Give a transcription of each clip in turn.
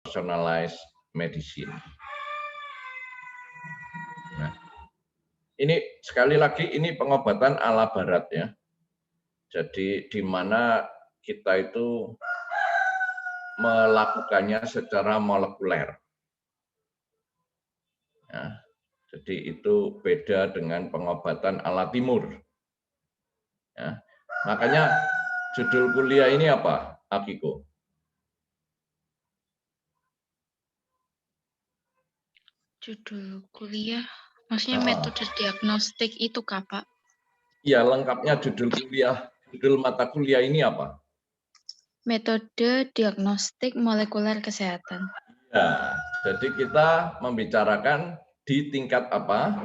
personalized medicine. Nah, ini sekali lagi ini pengobatan ala barat ya. Jadi di mana kita itu melakukannya secara molekuler. Ya, jadi itu beda dengan pengobatan ala timur. Ya, makanya judul kuliah ini apa, Akiko? Judul kuliah, maksudnya metode diagnostik itu kah, Pak? Iya, lengkapnya judul kuliah, judul mata kuliah ini apa? Metode diagnostik molekuler kesehatan. Ya, jadi kita membicarakan di tingkat apa?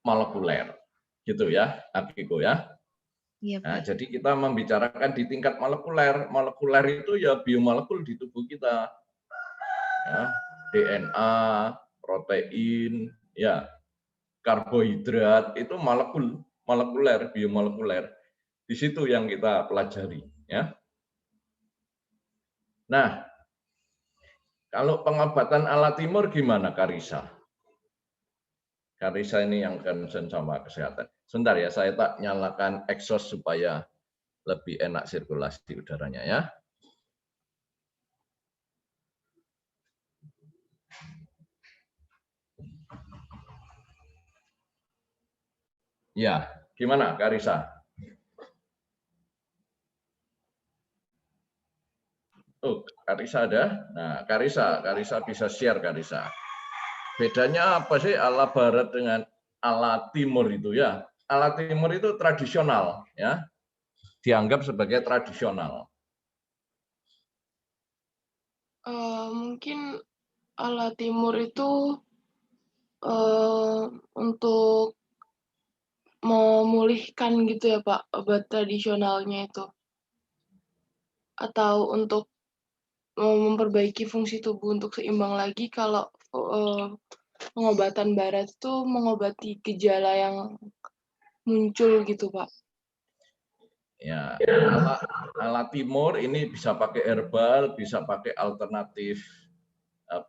Molekuler. Gitu ya, Akiko ya. Iya, Nah, Pak. jadi kita membicarakan di tingkat molekuler. Molekuler itu ya biomolekul di tubuh kita. Ya, DNA, protein, ya, karbohidrat itu molekuler, biomolekuler. Di situ yang kita pelajari, ya. Nah, kalau pengobatan ala timur gimana, Karisa? Karisa ini yang concern sama kesehatan. Sebentar ya, saya tak nyalakan exhaust supaya lebih enak sirkulasi udaranya ya. Ya, gimana Karisa? Oh, Karisa ada? Nah, Karisa bisa share Karisa. Bedanya apa sih ala barat dengan ala timur itu ya? Ala timur itu tradisional ya. Dianggap sebagai tradisional. Mungkin ala timur itu untuk memulihkan gitu ya Pak, obat tradisionalnya itu. Atau untuk memperbaiki fungsi tubuh untuk seimbang lagi, kalau pengobatan barat itu mengobati gejala yang muncul gitu Pak. Ya, ala timur ini bisa pakai herbal, bisa pakai alternatif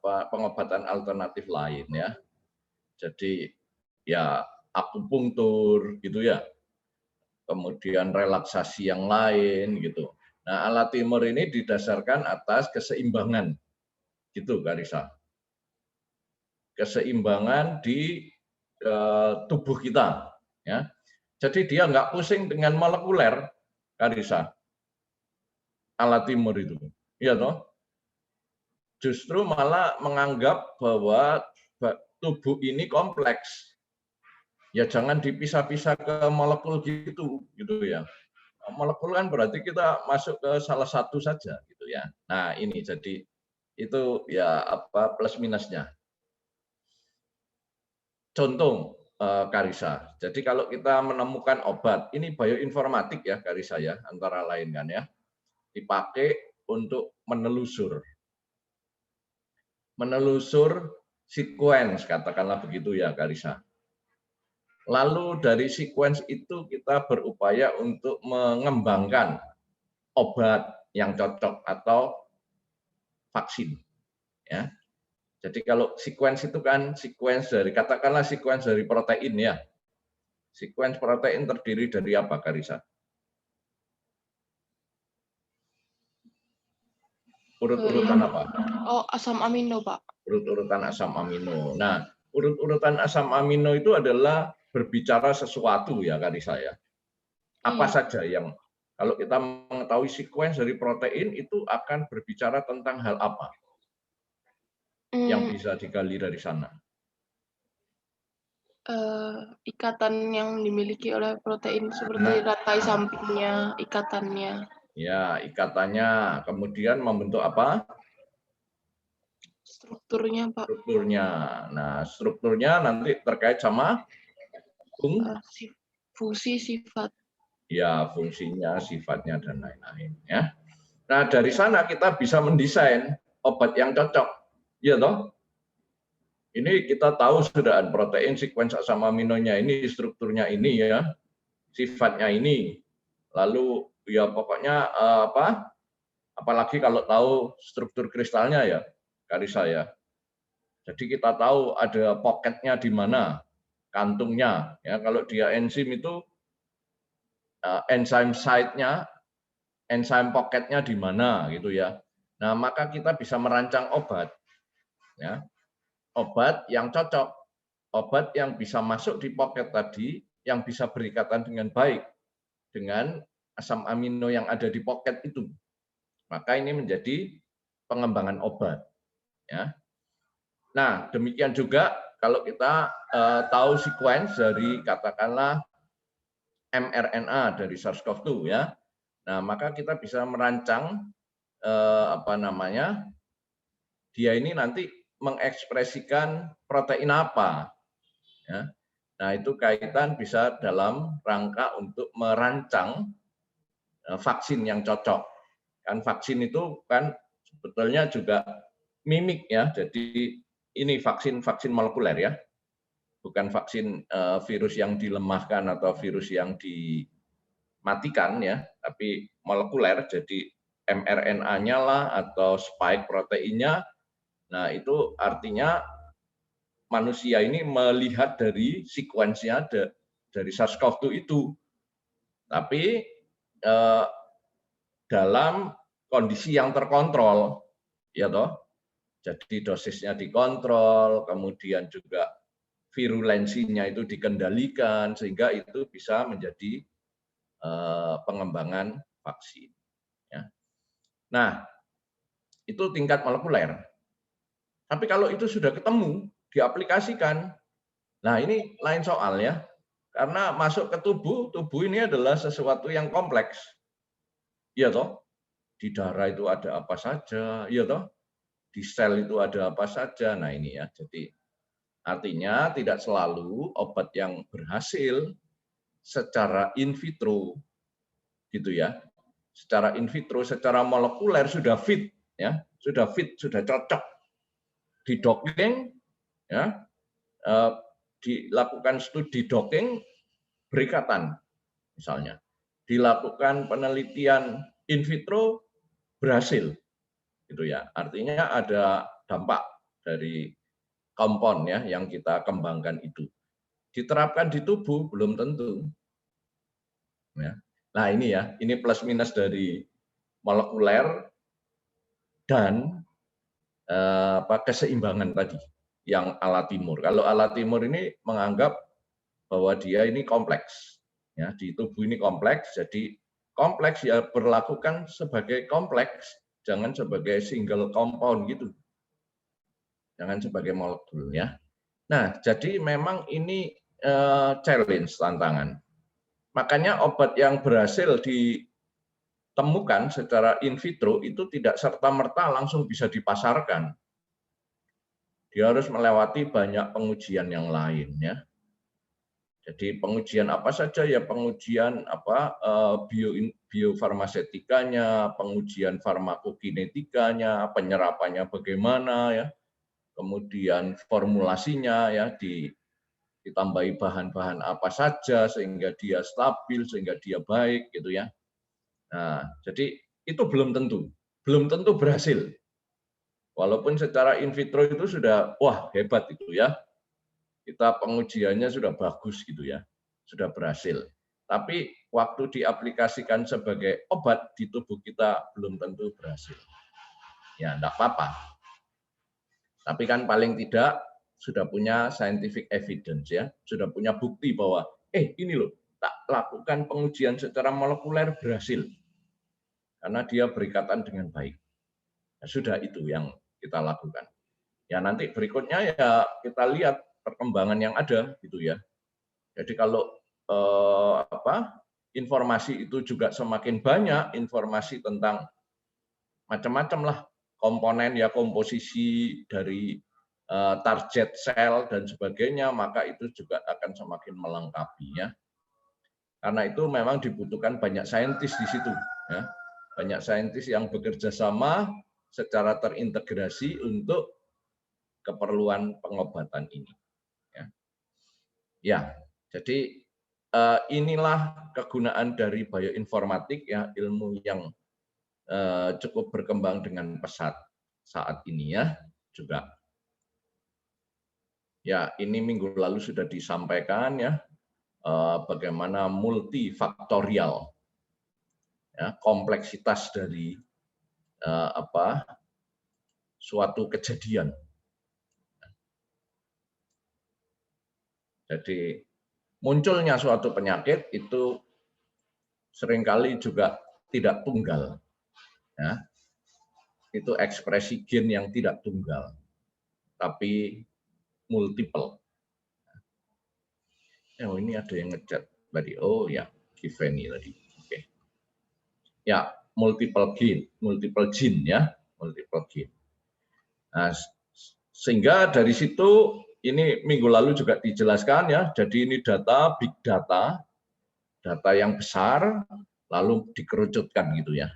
pengobatan alternatif lain ya. Jadi ya akupunktur gitu ya. Kemudian relaksasi yang lain gitu. Nah, ala timur ini didasarkan atas keseimbangan. Gitu, Karisa. Keseimbangan di tubuh kita ya. Jadi dia nggak pusing dengan molekuler, Karisa. Ala timur itu. Iya toh? Justru malah menganggap bahwa tubuh ini kompleks. Ya jangan dipisah-pisah ke molekul gitu ya. Molekul kan berarti kita masuk ke salah satu saja gitu ya. Nah, ini jadi itu ya apa plus minusnya. Contoh Karisa. Jadi kalau kita menemukan obat, ini bioinformatik ya Karisa ya, antara lain kan ya. Dipakai untuk menelusur sequence, katakanlah begitu ya Karisa. Lalu dari sequence itu kita berupaya untuk mengembangkan obat yang cocok atau vaksin. Ya. Jadi kalau sequence itu kan sequence dari, katakanlah sequence dari protein ya. Sequence protein terdiri dari apa, Karisa? Urut-urutan apa? Oh, asam amino, Pak. Urut-urutan asam amino. Nah, urut-urutan asam amino itu adalah berbicara sesuatu ya, Karisa ya. Apa saja yang kalau kita mengetahui sequence dari protein itu akan berbicara tentang hal apa yang bisa digali dari sana? Ikatan yang dimiliki oleh protein seperti rantai sampingnya, ikatannya. Ya, ikatannya. Kemudian membentuk apa? Strukturnya, Pak. Strukturnya. Nah, strukturnya nanti terkait sama fungsi, sifat. Ya, fungsinya, sifatnya, dan lain-lain. Ya. Nah, dari sana kita bisa mendesain obat yang cocok. Iya toh? Ini kita tahu sudah protein sequence asam aminonya ini, strukturnya ini ya, sifatnya ini. Lalu ya pokoknya apa? Apalagi kalau tahu struktur kristalnya ya, Karissa ya. Jadi kita tahu ada pocketnya di mana, kantungnya. Ya, kalau dia enzim itu enzyme site-nya, enzyme pocketnya di mana gitu ya. Nah, maka kita bisa merancang obat, ya, obat yang cocok, obat yang bisa masuk di pocket tadi, yang bisa berikatan dengan baik dengan asam amino yang ada di pocket itu. Maka ini menjadi pengembangan obat. Ya. Nah, demikian juga kalau kita tahu sequence dari katakanlah mRNA dari SARS-CoV-2 ya. Nah, maka kita bisa merancang dia ini nanti mengekspresikan protein apa. Ya. Nah, itu kaitan bisa dalam rangka untuk merancang vaksin yang cocok. Kan vaksin itu kan sebetulnya juga mimik ya. Jadi ini vaksin molekuler ya. Bukan vaksin virus yang dilemahkan atau virus yang dimatikan ya, tapi molekuler. Jadi mRNA-nya lah atau spike proteinnya. Nah, itu artinya manusia ini melihat dari sekuensinya dari SARS-CoV-2 itu. Tapi dalam kondisi yang terkontrol, ya toh. Jadi dosisnya dikontrol, kemudian juga virulensinya itu dikendalikan, sehingga itu bisa menjadi pengembangan vaksin. Ya. Nah, itu tingkat molekuler. Tapi kalau itu sudah ketemu, diaplikasikan, nah ini lain soal ya. Karena masuk ke tubuh ini adalah sesuatu yang kompleks. Iya toh? Di darah itu ada apa saja, iya toh? Di sel itu ada apa saja. Nah ini ya, jadi artinya tidak selalu obat yang berhasil secara in vitro, gitu ya. Secara in vitro, secara molekuler sudah fit, ya, sudah fit, sudah cocok. Di docking, ya, dilakukan studi docking berikatan, misalnya. Dilakukan penelitian in vitro berhasil, gitu ya. Artinya ada dampak dari kompon ya yang kita kembangkan itu. Diterapkan di tubuh belum tentu. Ya. Nah ini ya, ini plus minus dari molekuler dan keseimbangan tadi yang ala timur. Kalau ala timur ini menganggap bahwa dia ini kompleks. Ya, di tubuh ini kompleks, jadi kompleks ya berlakukan sebagai kompleks, jangan sebagai single compound gitu. Jangan sebagai molekul ya. Nah, jadi memang ini challenge, tantangan. Makanya obat yang berhasil ditemukan secara in vitro itu tidak serta-merta langsung bisa dipasarkan. Dia harus melewati banyak pengujian yang lain ya. Jadi pengujian apa saja ya, pengujian biofarmasetikanya, pengujian farmakokinetikanya, penyerapannya bagaimana ya, kemudian formulasinya ya ditambahi bahan-bahan apa saja sehingga dia stabil, sehingga dia baik gitu ya. Nah, jadi itu belum tentu berhasil. Walaupun secara in vitro itu sudah wah hebat itu ya. Kita pengujiannya sudah bagus gitu ya, sudah berhasil. Tapi waktu diaplikasikan sebagai obat di tubuh kita belum tentu berhasil. Ya, enggak apa-apa. Tapi kan paling tidak sudah punya scientific evidence ya, sudah punya bukti bahwa ini loh, tak lakukan pengujian secara molekuler berhasil. Karena dia berikatan dengan baik. Ya, sudah itu yang kita lakukan. Ya nanti berikutnya ya kita lihat perkembangan yang ada gitu ya. Jadi kalau informasi itu juga semakin banyak, informasi tentang macam-macam lah komponen ya, komposisi dari target sel dan sebagainya, maka itu juga akan semakin melengkapi ya. Karena itu memang dibutuhkan banyak saintis di situ ya. Banyak saintis yang bekerja sama secara terintegrasi untuk keperluan pengobatan ini. Ya, jadi inilah kegunaan dari bioinformatik ya, ilmu yang cukup berkembang dengan pesat saat ini ya juga. Ya, ini minggu lalu sudah disampaikan ya bagaimana multifaktorial ya, kompleksitas dari suatu kejadian. Jadi munculnya suatu penyakit itu seringkali juga tidak tunggal. Ya. Itu ekspresi gen yang tidak tunggal, tapi multiple. Oh, ini ada yang ngechat tadi. Oh ya, Giveni tadi. Oke. Ya, multiple gene ya, multiple gene. Nah, sehingga dari situ ini minggu lalu juga dijelaskan ya. Jadi ini data big data, data yang besar lalu dikerucutkan gitu ya.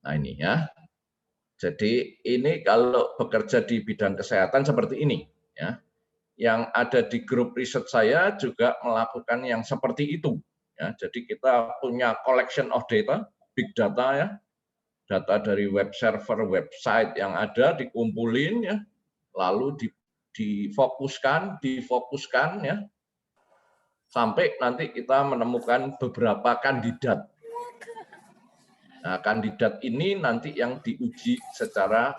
Nah, ini ya. Jadi ini kalau bekerja di bidang kesehatan seperti ini ya. Yang ada di grup riset saya juga melakukan yang seperti itu. Ya, jadi kita punya collection of data, big data ya, data dari web server, website yang ada dikumpulin ya, lalu difokuskan ya, sampai nanti kita menemukan beberapa kandidat. Nah, kandidat ini nanti yang diuji secara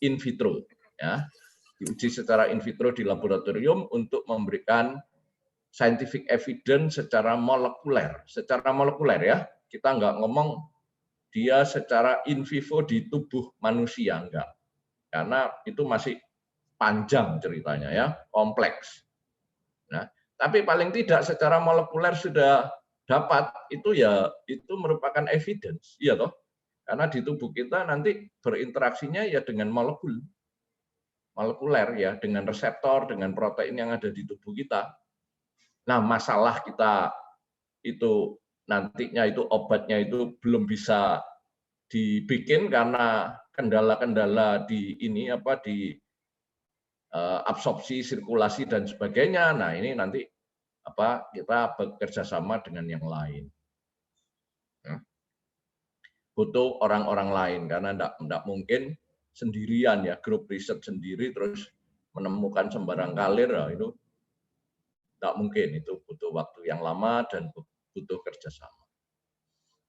in vitro ya. Diuji secara in vitro di laboratorium untuk memberikan scientific evidence secara molekuler. Secara molekuler ya, kita nggak ngomong dia secara in vivo di tubuh manusia, enggak. Karena itu masih panjang ceritanya ya, kompleks. Nah, tapi paling tidak secara molekuler sudah dapat, itu ya itu merupakan evidence, iya toh? Karena di tubuh kita nanti berinteraksinya ya dengan molekuler ya, dengan reseptor, dengan protein yang ada di tubuh kita. Nah, masalah kita itu nantinya itu obatnya itu belum bisa dibikin karena kendala-kendala di ini di absorpsi, sirkulasi dan sebagainya. Nah, ini nanti kita bekerja sama dengan yang lain. Butuh orang-orang lain karena enggak mungkin sendirian ya, grup riset sendiri terus menemukan sembarang kalir, itu enggak mungkin, itu butuh waktu yang lama dan butuh kerjasama.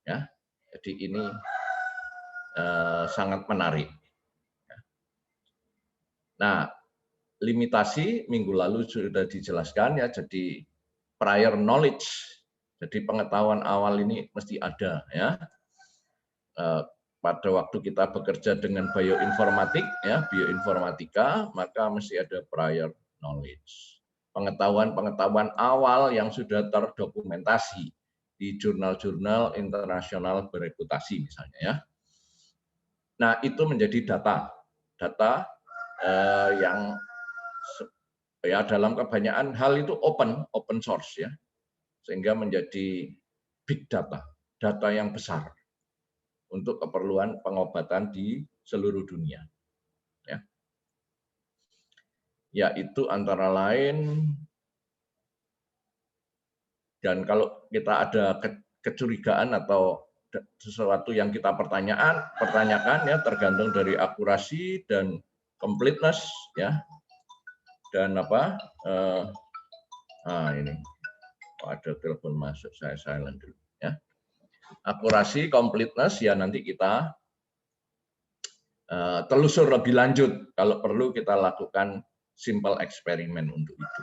Ya, jadi ini sangat menarik. Nah, limitasi minggu lalu sudah dijelaskan ya, jadi prior knowledge, jadi pengetahuan awal ini mesti ada ya. Pada waktu kita bekerja dengan bioinformatik ya, bioinformatika, maka mesti ada prior knowledge. Pengetahuan-pengetahuan awal yang sudah terdokumentasi di jurnal-jurnal internasional bereputasi misalnya ya. Nah, itu menjadi data yang ya dalam kebanyakan hal itu open source ya, sehingga menjadi big data, data yang besar untuk keperluan pengobatan di seluruh dunia. Ya, yaitu antara lain, dan kalau kita ada kecurigaan atau sesuatu yang kita pertanyakan ya, tergantung dari akurasi dan completeness ya, dan ini ada telepon masuk, saya silent dulu ya. Akurasi, completeness ya, nanti kita telusur lebih lanjut. Kalau perlu kita lakukan simple eksperimen untuk itu.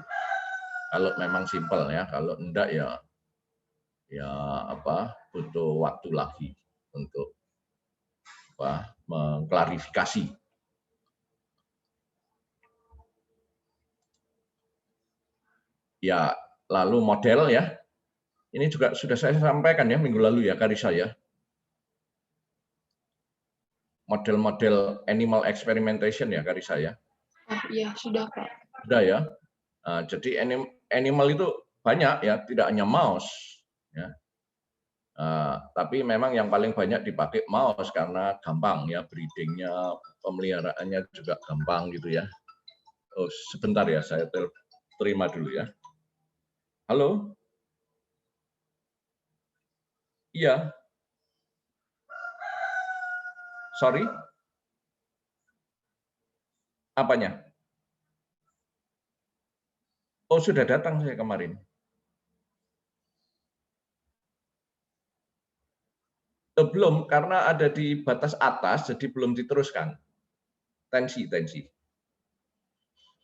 Kalau memang simple ya, kalau enggak ya butuh waktu lagi untuk mengklarifikasi. Ya, lalu model ya. Ini juga sudah saya sampaikan ya minggu lalu ya, Karisa ya. Model-model animal experimentation ya, Karisa ya. Iya, sudah Pak. Sudah ya. Jadi animal itu banyak ya, tidak hanya mouse ya. Tapi memang yang paling banyak dipakai mouse karena gampang ya, breedingnya, pemeliharaannya juga gampang gitu ya. Oh, sebentar ya, saya terima dulu ya. Halo? Iya. Sorry? Apanya? Oh, sudah datang saya kemarin. Belum, karena ada di batas atas, jadi belum diteruskan. Tensi.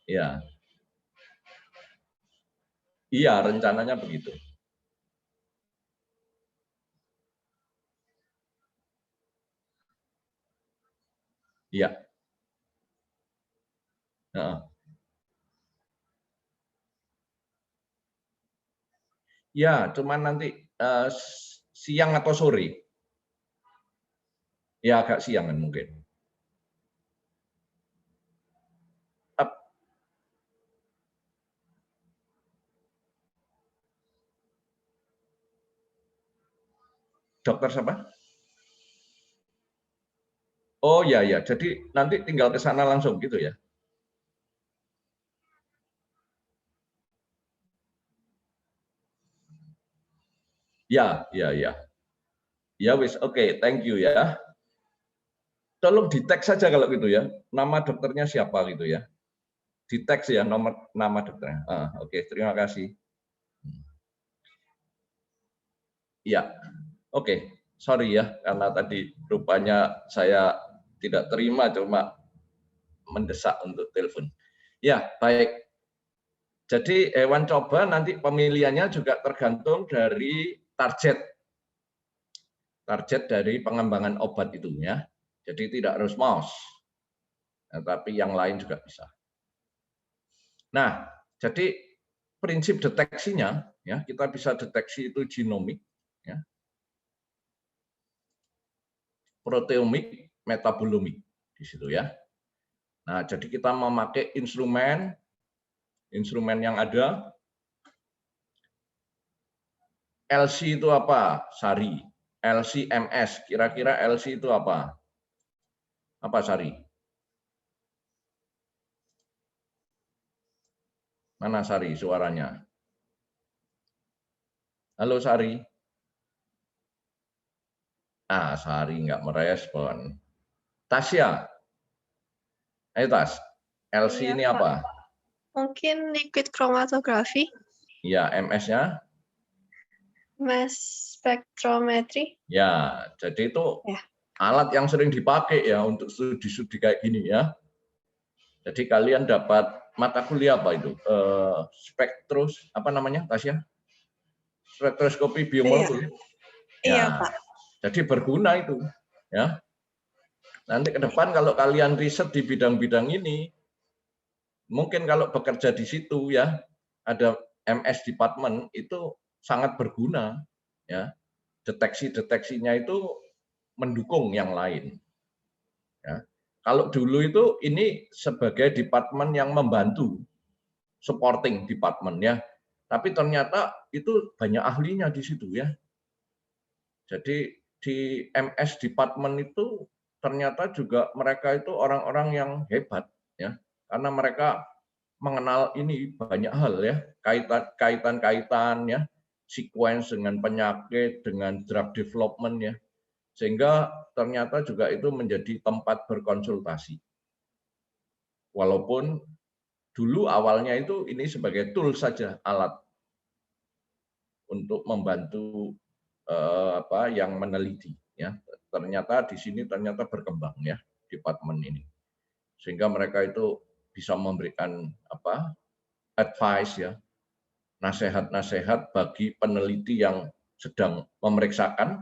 Ya, iya rencananya begitu. Iya. Ya, cuman nanti siang atau sore. Ya, agak siangan mungkin. Dokter siapa? Oh ya, jadi nanti tinggal ke sana langsung gitu ya? Ya. Ya wis, oke, thank you ya. Tolong di tag saja kalau gitu ya. Nama dokternya siapa gitu ya. Di tag ya nama dokternya. Oke, terima kasih. Ya, oke. Sorry ya, karena tadi rupanya saya tidak terima, cuma mendesak untuk telepon. Ya, baik. Jadi hewan coba nanti pemilihannya juga tergantung dari target dari pengembangan obat itu ya. Jadi tidak harus mouse, tapi yang lain juga bisa. Nah, jadi prinsip deteksinya ya, kita bisa deteksi itu genomik, ya, proteomik, metabolomik di situ ya. Nah, jadi kita memakai instrumen yang ada. LC itu apa? Sari. LC-MS, kira-kira LC itu apa? Apa Sari? Mana Sari suaranya? Halo Sari. Sari nggak merespon. Tasya. Ayo Tas. LC ini apa? Mungkin liquid chromatography. Ya, MS-nya? Mass spectrometry. Ya, jadi itu ya, alat yang sering dipakai ya untuk studi-studi kayak gini ya. Jadi kalian dapat mata kuliah apa itu? Apa namanya, Tasya? Spektroskopi biomolekul. Iya, Pak. Jadi berguna itu, ya. Nanti ke depan kalau kalian riset di bidang-bidang ini, mungkin kalau bekerja di situ ya, ada MS department itu sangat berguna, ya. Deteksinya itu mendukung yang lain. Ya. Kalau dulu itu ini sebagai departemen yang membantu, supporting department ya. Tapi ternyata itu banyak ahlinya di situ ya. Jadi di MS department itu ternyata juga mereka itu orang-orang yang hebat ya. Karena mereka mengenal ini banyak hal ya, kaitan ya, sequence dengan penyakit, dengan drug development ya. Sehingga ternyata juga itu menjadi tempat berkonsultasi. Walaupun dulu awalnya itu ini sebagai tool saja, alat untuk membantu yang meneliti ya. Ternyata di sini ternyata berkembang ya departemen ini. Sehingga mereka itu bisa memberikan advice ya, nasihat-nasihat bagi peneliti yang sedang memeriksakan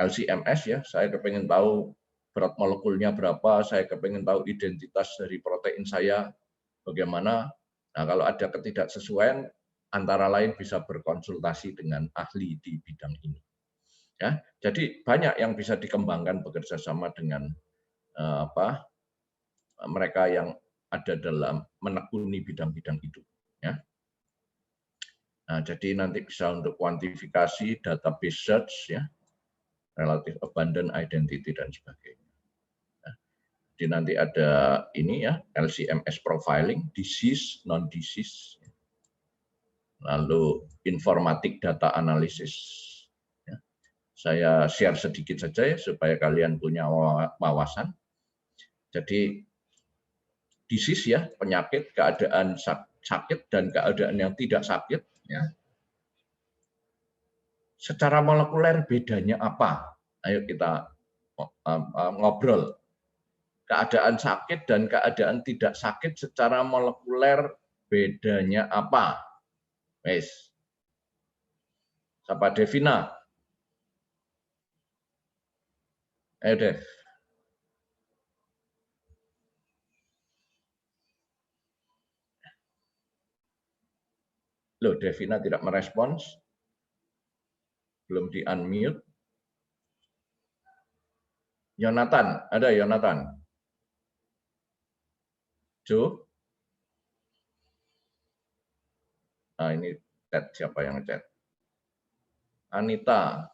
LC-MS ya. Saya kepengen tahu berat molekulnya berapa, saya kepengen tahu identitas dari protein saya bagaimana. Nah, kalau ada ketidaksesuaian, antara lain bisa berkonsultasi dengan ahli di bidang ini. Ya, jadi banyak yang bisa dikembangkan bekerja sama dengan mereka yang ada dalam menekuni bidang-bidang itu. Ya. Nah, jadi nanti bisa untuk kuantifikasi, database search, ya, relative abundant identity dan sebagainya. Nah, jadi nanti ada ini ya, LC-MS profiling, disease, non-disease, lalu informatic data analysis, ya, Saya share sedikit saja ya, supaya kalian punya wawasan. Jadi disease ya, penyakit, keadaan sakit dan keadaan yang tidak sakit ya. Secara molekuler bedanya apa? Ayo kita ngobrol. Keadaan sakit dan keadaan tidak sakit secara molekuler bedanya apa? Wes. Siapa Devina? Ayo Dev. Loh, Devina tidak merespons. Belum di-unmute. Yonatan, ada Yonatan? Jo? Nah, ini chat, siapa yang chat? Anita.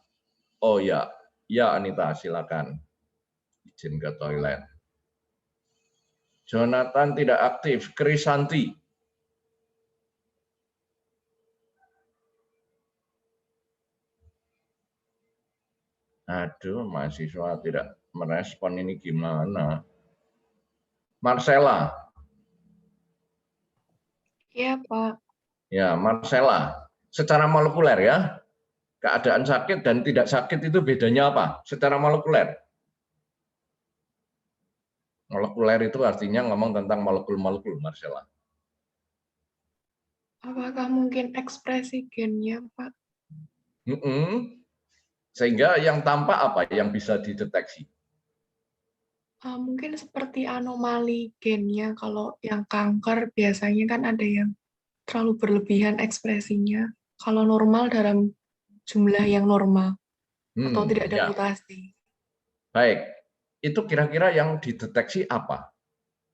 Oh ya, ya Anita, silakan. Izin ke toilet. Jonathan tidak aktif. Krisanti. Aduh, mahasiswa tidak merespon, ini gimana? Marcella. Iya, Pak. Ya, Marcella. Secara molekuler ya, keadaan sakit dan tidak sakit itu bedanya apa? Secara molekuler. Molekuler itu artinya ngomong tentang molekul-molekul, Marcella. Apakah mungkin ekspresi gennya, Pak? Sehingga yang tampak apa yang bisa dideteksi? Mungkin seperti anomali gennya. Kalau yang kanker biasanya kan ada yang terlalu berlebihan ekspresinya. Kalau normal dalam jumlah yang normal atau tidak ada Ya. mutasi. Baik, itu kira-kira yang dideteksi apa?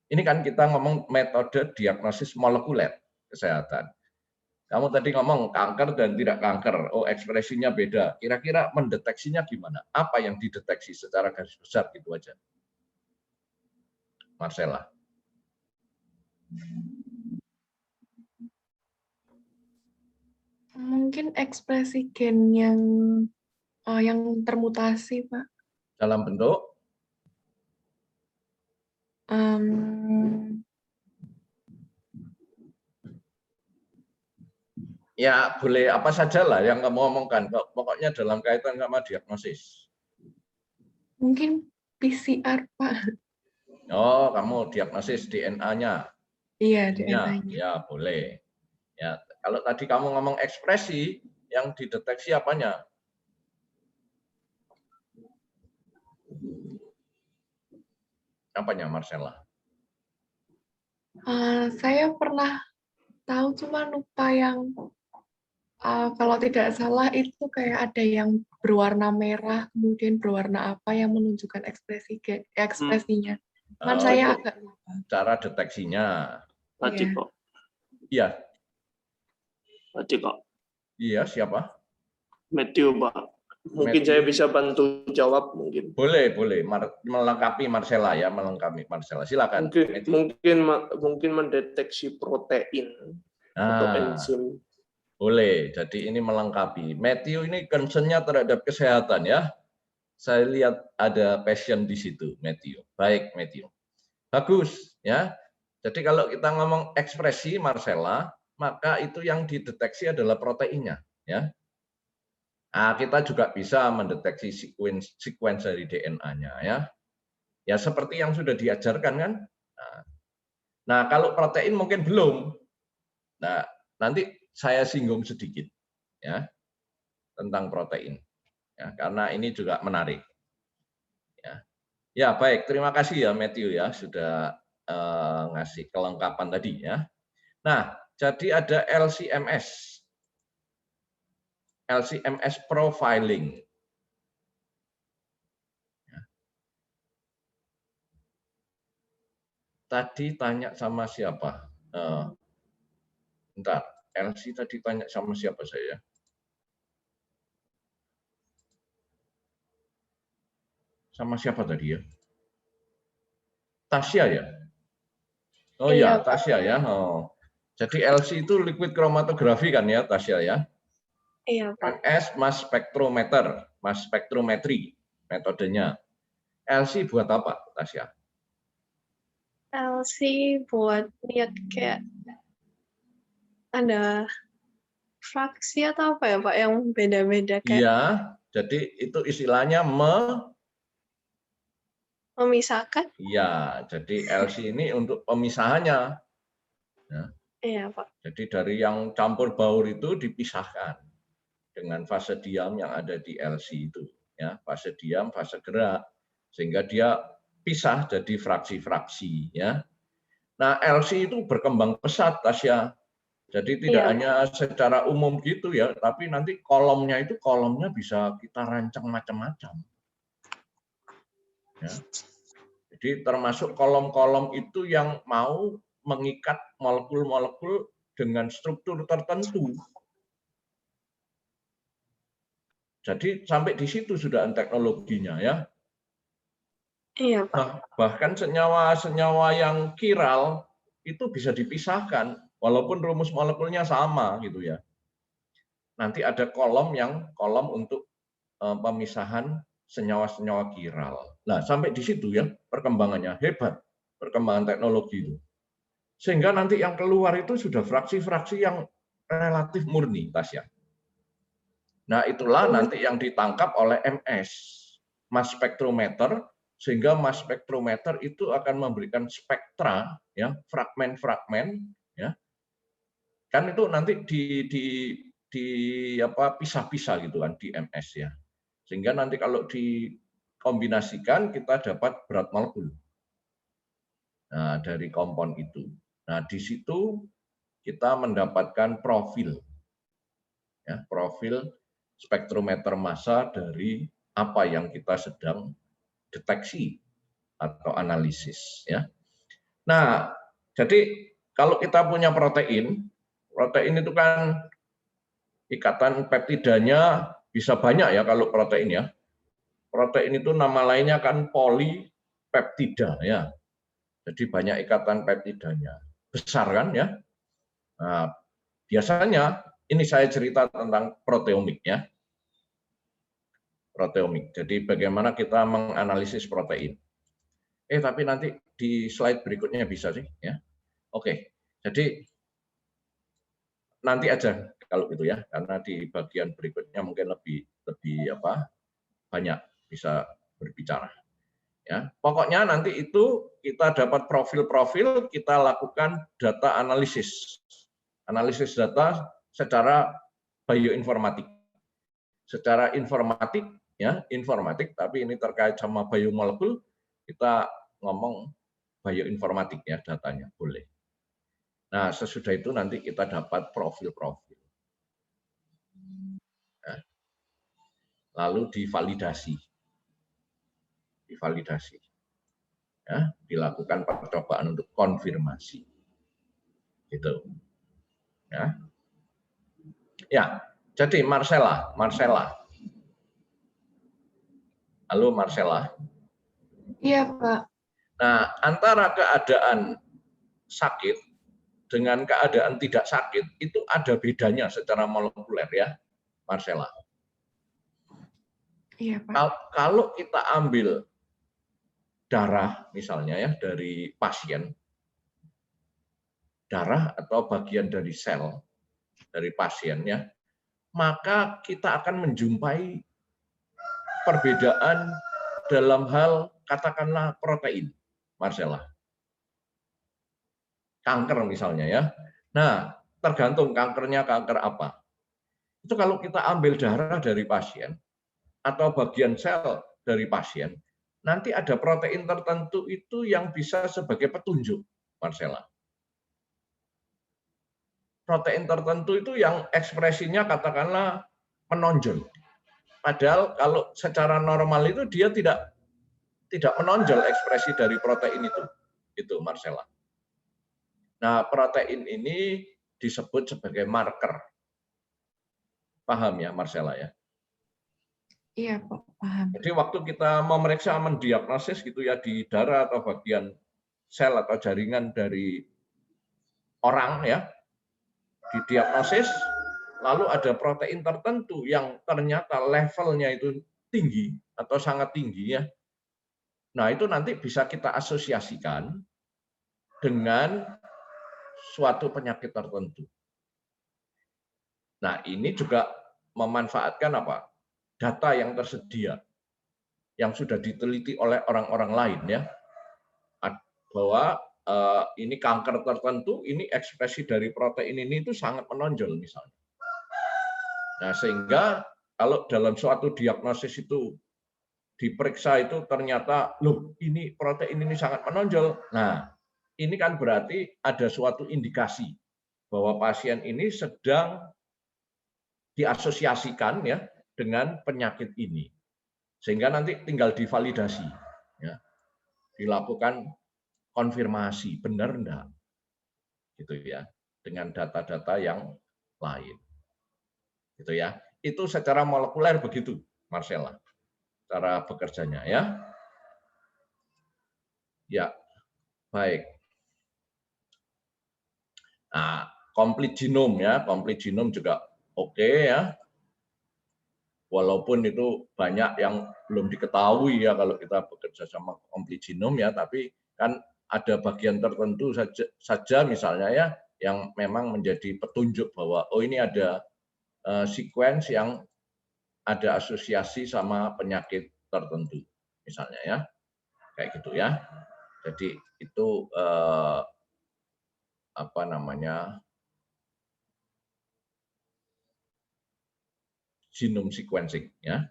Ini kan kita ngomong metode diagnosis molekuler kesehatan. Kamu tadi ngomong kanker dan tidak kanker, oh ekspresinya beda. Kira-kira mendeteksinya gimana? Apa yang dideteksi secara garis besar gitu aja? Marcella. Mungkin ekspresi gen yang termutasi, Pak. Dalam bentuk? Ya boleh apa saja lah yang kamu omongkan. Pokoknya dalam kaitan sama diagnosis. Mungkin PCR, Pak. Oh, kamu diagnosis DNA-nya. Iya, DNA-nya. Ya, boleh. Ya, kalau tadi kamu ngomong ekspresi, yang dideteksi apanya? Apanya, Marcella? Saya pernah tahu, cuma lupa yang kalau tidak salah itu kayak ada yang berwarna merah, kemudian berwarna apa yang menunjukkan ekspresinya. Cuman saya agak lupa. Cara deteksinya. Tadi kok. Iya. Tadi kok. Iya, siapa? Matthew, Pak. Mungkin Matthew. saya bisa bantu jawab mungkin. Boleh. Melengkapi Marcella ya, melengkapi Marcella. Silakan. Mungkin mendeteksi protein atau enzim. Boleh. Jadi ini melengkapi. Matthew ini concern-nya terhadap kesehatan ya. Saya lihat ada passion di situ, Matthew. Baik, Matthew. Bagus ya. Jadi kalau kita ngomong ekspresi Marcella, maka itu yang dideteksi adalah proteinnya ya. Nah, kita juga bisa mendeteksi sequence dari DNA-nya ya. Ya seperti yang sudah diajarkan kan. Nah, kalau protein mungkin belum. Nah, nanti saya singgung sedikit ya tentang protein. Ya, karena ini juga menarik. Ya, baik. Terima kasih ya Matthew ya sudah ngasih kelengkapan tadi ya. Nah, jadi ada LC-MS. LC-MS profiling. Tadi tanya sama siapa? Bentar, LC tadi tanya sama siapa saya? Sama siapa tadi ya? Tasya ya? Oh iya, Tasya ya. Oh. Jadi LC itu liquid chromatografi kan ya, Tasya ya? Iya, Pak. MS mass spectrometer. mass spectrometry metodenya. LC buat apa, Tasya? LC buat lihat kayak ada fraksi atau apa ya Pak yang beda-beda kayak Iya, jadi itu istilahnya memisahkan. iya, jadi LC ini untuk pemisahannya. Ya. Iya Pak. Jadi dari yang campur baur itu dipisahkan dengan fase diam yang ada di LC itu, ya, fase diam, fase gerak, sehingga dia pisah jadi fraksi-fraksi, ya. Nah, LC itu berkembang pesat, Tasya. Jadi tidak Iya. hanya secara umum gitu ya, tapi nanti kolomnya bisa kita rancang macam-macam. Ya. Jadi termasuk kolom-kolom itu yang mau mengikat molekul-molekul dengan struktur tertentu. Jadi sampai di situ sudah teknologinya ya. Iya Pak. Bahkan senyawa-senyawa yang kiral itu bisa dipisahkan walaupun rumus molekulnya sama gitu ya. Nanti ada kolom untuk pemisahan senyawa-senyawa kiral. Nah, sampai di situ ya perkembangannya hebat, perkembangan teknologi itu. Sehingga nanti yang keluar itu sudah fraksi-fraksi yang relatif murni, Tasya. Nah, itulah nanti yang ditangkap oleh MS, mass spectrometer, sehingga mass spectrometer itu akan memberikan spektra, ya, fragmen-fragmen, ya. Kan itu nanti pisah-pisah gitu kan di MS ya. Sehingga nanti kalau dikombinasikan kita dapat berat molekul. Nah, dari kompon itu. Nah, di situ kita mendapatkan profil. Ya, profil spektrometer massa dari apa yang kita sedang deteksi atau analisis ya. Nah, jadi kalau kita punya protein itu kan ikatan peptidanya bisa banyak ya kalau protein ya. Protein itu nama lainnya kan polipeptida ya. Jadi banyak ikatan peptidanya. Besar kan ya. Nah, biasanya ini saya cerita tentang proteomik ya. Proteomik. Jadi bagaimana kita menganalisis protein. Tapi nanti di slide berikutnya bisa sih ya. Oke. Jadi nanti aja kalau gitu ya, karena di bagian berikutnya mungkin lebih banyak bisa berbicara. Ya, pokoknya nanti itu kita dapat profil-profil, kita lakukan data analisis data secara bioinformatik. Secara informatik, ya, tapi ini terkait sama biomolekul, kita ngomong bioinformatik ya datanya, boleh. Nah, sesudah itu nanti kita dapat profil-profil. Nah, lalu divalidasi. Ya, dilakukan percobaan untuk konfirmasi. Gitu. Ya. Ya, jadi Marcella. Halo Marcella. Iya, Pak. Nah, antara keadaan sakit dengan keadaan tidak sakit itu ada bedanya secara molekuler ya, Marcella. Iya, Pak. Kalau kita ambil darah misalnya ya dari pasien, darah atau bagian dari sel dari pasien ya, maka kita akan menjumpai perbedaan dalam hal katakanlah protein, Marcella. Kanker misalnya ya. Nah, tergantung kankernya kanker apa. Itu kalau kita ambil darah dari pasien atau bagian sel dari pasien, nanti ada protein tertentu itu yang bisa sebagai petunjuk, Marcella. Protein tertentu itu yang ekspresinya katakanlah menonjol. Padahal kalau secara normal itu dia tidak menonjol ekspresi dari protein itu Marcella. Nah, protein ini disebut sebagai marker. Paham ya Marcella ya? Iya, Pak, paham. Jadi waktu kita memeriksa mendiagnosis gitu ya di darah atau bagian sel atau jaringan dari orang ya, didiagnosis lalu ada protein tertentu yang ternyata levelnya itu tinggi atau sangat tinggi ya. Nah, itu nanti bisa kita asosiasikan dengan suatu penyakit tertentu. Nah, ini juga memanfaatkan apa? Data yang tersedia, yang sudah diteliti oleh orang-orang lain ya, bahwa ini kanker tertentu, ini ekspresi dari protein ini itu sangat menonjol misalnya. Nah, sehingga kalau dalam suatu diagnosis itu diperiksa itu ternyata, loh ini protein ini sangat menonjol. Nah, ini kan berarti ada suatu indikasi bahwa pasien ini sedang diasosiasikan ya dengan penyakit ini. Sehingga nanti tinggal divalidasi, ya, dilakukan konfirmasi, benar enggak, gitu ya, dengan data-data yang lain, gitu ya. Itu secara molekuler begitu, Marcella, cara bekerjanya ya. Ya, baik. Nah, complete genome ya, complete genome juga oke ya. Walaupun itu banyak yang belum diketahui ya kalau kita bekerja sama complete genome ya, tapi kan ada bagian tertentu saja misalnya ya yang memang menjadi petunjuk bahwa oh ini ada sequence yang ada asosiasi sama penyakit tertentu misalnya ya, kayak gitu ya. Jadi itu apa namanya, genome sequencing ya.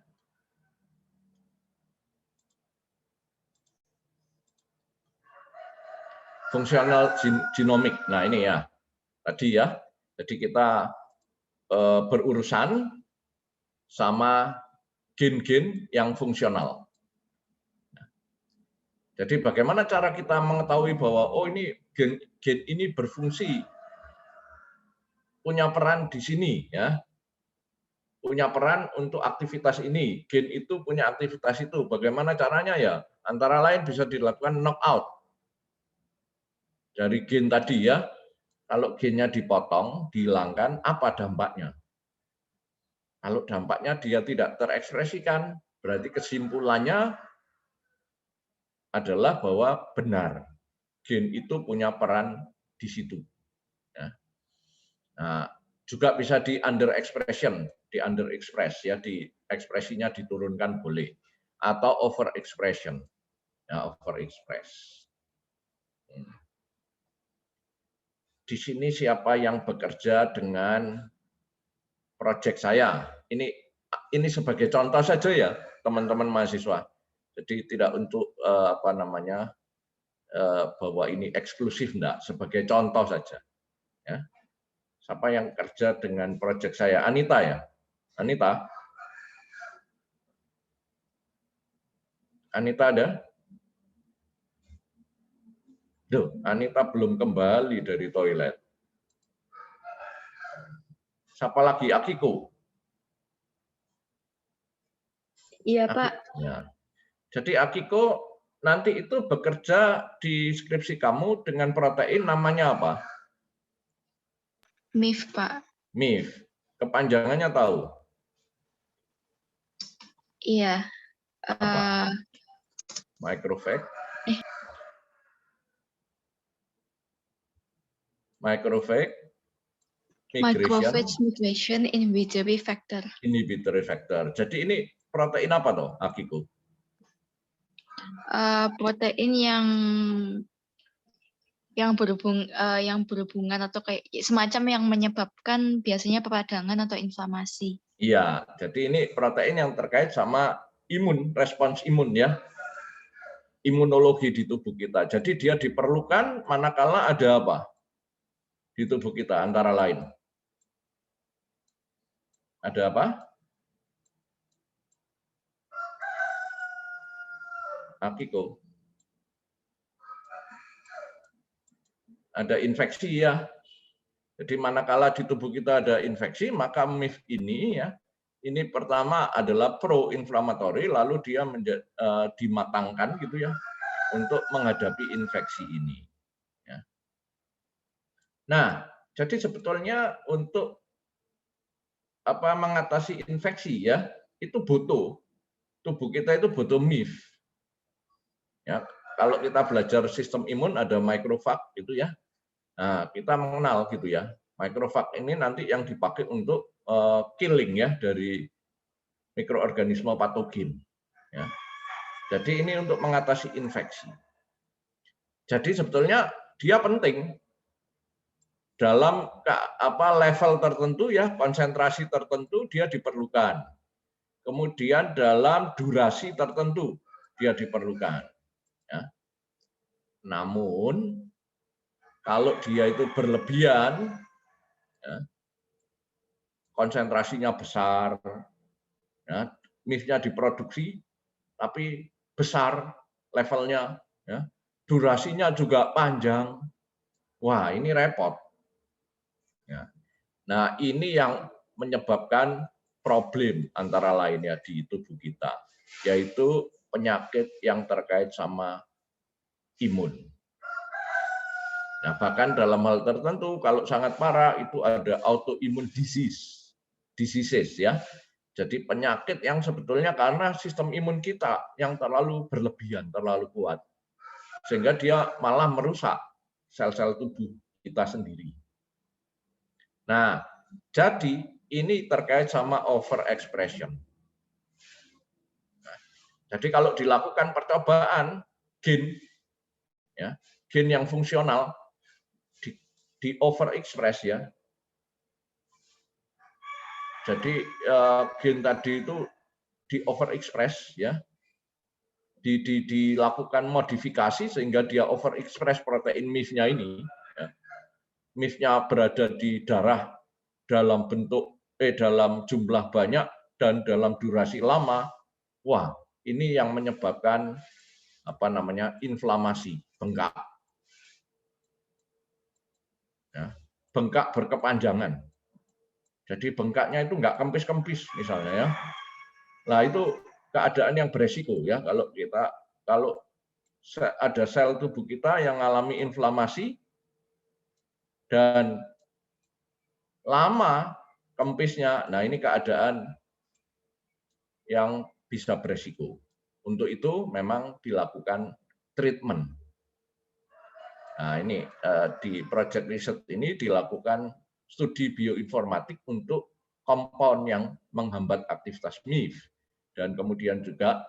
Fungsional genomik. Nah, ini ya. Tadi ya. Jadi kita berurusan sama gen-gen yang fungsional. Jadi bagaimana cara kita mengetahui bahwa oh ini gen ini berfungsi, punya peran di sini ya. Punya peran untuk aktivitas ini, gen itu punya aktivitas itu. Bagaimana caranya ya? Antara lain bisa dilakukan knockout dari gen tadi ya. Kalau gennya dipotong, dihilangkan, apa dampaknya? Kalau dampaknya dia tidak terekspresikan, berarti kesimpulannya adalah bahwa benar gen itu punya peran di situ. Ya. Nah, juga bisa di underexpression, di underexpress ya, di ekspresinya diturunkan boleh, atau overexpression, ya overexpress. Di sini siapa yang bekerja dengan proyek saya? Ini sebagai contoh saja ya, teman-teman mahasiswa. Jadi tidak untuk apa namanya bahwa ini eksklusif enggak, sebagai contoh saja. Ya. Siapa yang kerja dengan proyek saya? Anita ya, Anita. Anita ada? Duh, Anita belum kembali dari toilet. Siapa lagi? Akiko. Iya, Pak. Ya. Jadi Akiko nanti itu bekerja di skripsi kamu dengan protein namanya apa? MIF, Pak. MIF. Kepanjangannya tahu? Iya. Microphage. Microphage migration inhibitory factor. Inhibitory factor. Jadi ini protein apa toh, Akiko? Protein yang berhubungan atau kayak semacam yang menyebabkan biasanya peradangan atau inflamasi. Iya, jadi ini protein yang terkait sama imun, respons imun ya. Imunologi di tubuh kita. Jadi dia diperlukan manakala ada apa? Di tubuh kita antara lain. Ada apa? Akiko. Ada infeksi ya. Jadi manakala di tubuh kita ada infeksi, maka MIF ini ya, ini pertama adalah pro-inflammatory, lalu dia dimatangkan gitu ya untuk menghadapi infeksi ini. Ya. Nah, jadi sebetulnya untuk mengatasi infeksi ya, itu butuh tubuh kita itu butuh MIF. Ya, kalau kita belajar sistem imun ada mikrofag gitu ya. Nah, kita mengenal gitu ya. Mikrofag ini nanti yang dipakai untuk killing ya dari mikroorganisme patogen. Ya. Jadi ini untuk mengatasi infeksi. Jadi sebetulnya dia penting dalam level tertentu ya, konsentrasi tertentu dia diperlukan. Kemudian dalam durasi tertentu dia diperlukan. Ya. Namun kalau dia itu berlebihan, ya, konsentrasinya besar, ya, MIF-nya diproduksi, tapi besar levelnya, ya, durasinya juga panjang, wah ini repot. Ya. Nah ini yang menyebabkan problem antara lainnya di tubuh kita, yaitu penyakit yang terkait sama imun. Nah, bahkan dalam hal tertentu kalau sangat parah itu ada autoimmune diseases ya. Jadi penyakit yang sebetulnya karena sistem imun kita yang terlalu berlebihan, terlalu kuat. Sehingga dia malah merusak sel-sel tubuh kita sendiri. Nah, jadi ini terkait sama overexpression. Nah, jadi kalau dilakukan percobaan gen ya, gen yang fungsional di overexpress ya. Jadi gen tadi itu di overexpress ya. Dilakukan modifikasi sehingga dia overexpress protein MIF-nya ini. Ya. MIF-nya berada di darah dalam bentuk dalam jumlah banyak dan dalam durasi lama. Wah, ini yang menyebabkan inflamasi, bengkak. Ya, bengkak berkepanjangan. Jadi bengkaknya itu nggak kempis-kempis misalnya ya. Nah itu keadaan yang beresiko ya kalau ada sel tubuh kita yang mengalami inflamasi dan lama kempisnya. Nah ini keadaan yang bisa beresiko. Untuk itu memang dilakukan treatment. Nah ini di project research ini dilakukan studi bioinformatik untuk kompon yang menghambat aktivitas MIF dan kemudian juga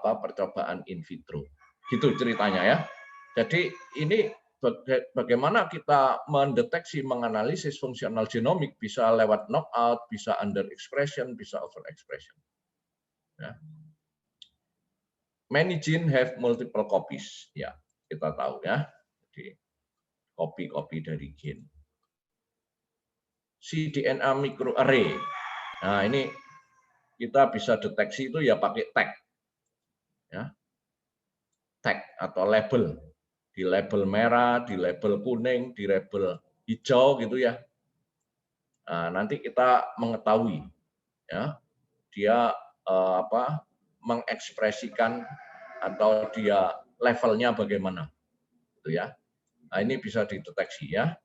percobaan in vitro. Gitu ceritanya ya. Jadi ini bagaimana kita mendeteksi, menganalisis fungsional genomik bisa lewat knockout, bisa under expression, bisa over expression. Ya. Many gene have multiple copies. Ya, kita tahu ya. Jadi kopi-kopi dari gen. cDNA microarray. Nah, ini kita bisa deteksi itu ya pakai tag. Ya. Tag atau label. Di label merah, di label kuning, di label hijau gitu ya. Nah, nanti kita mengetahui ya dia mengekspresikan atau dia levelnya bagaimana. Gitu ya. Nah, ini bisa dideteksi ya.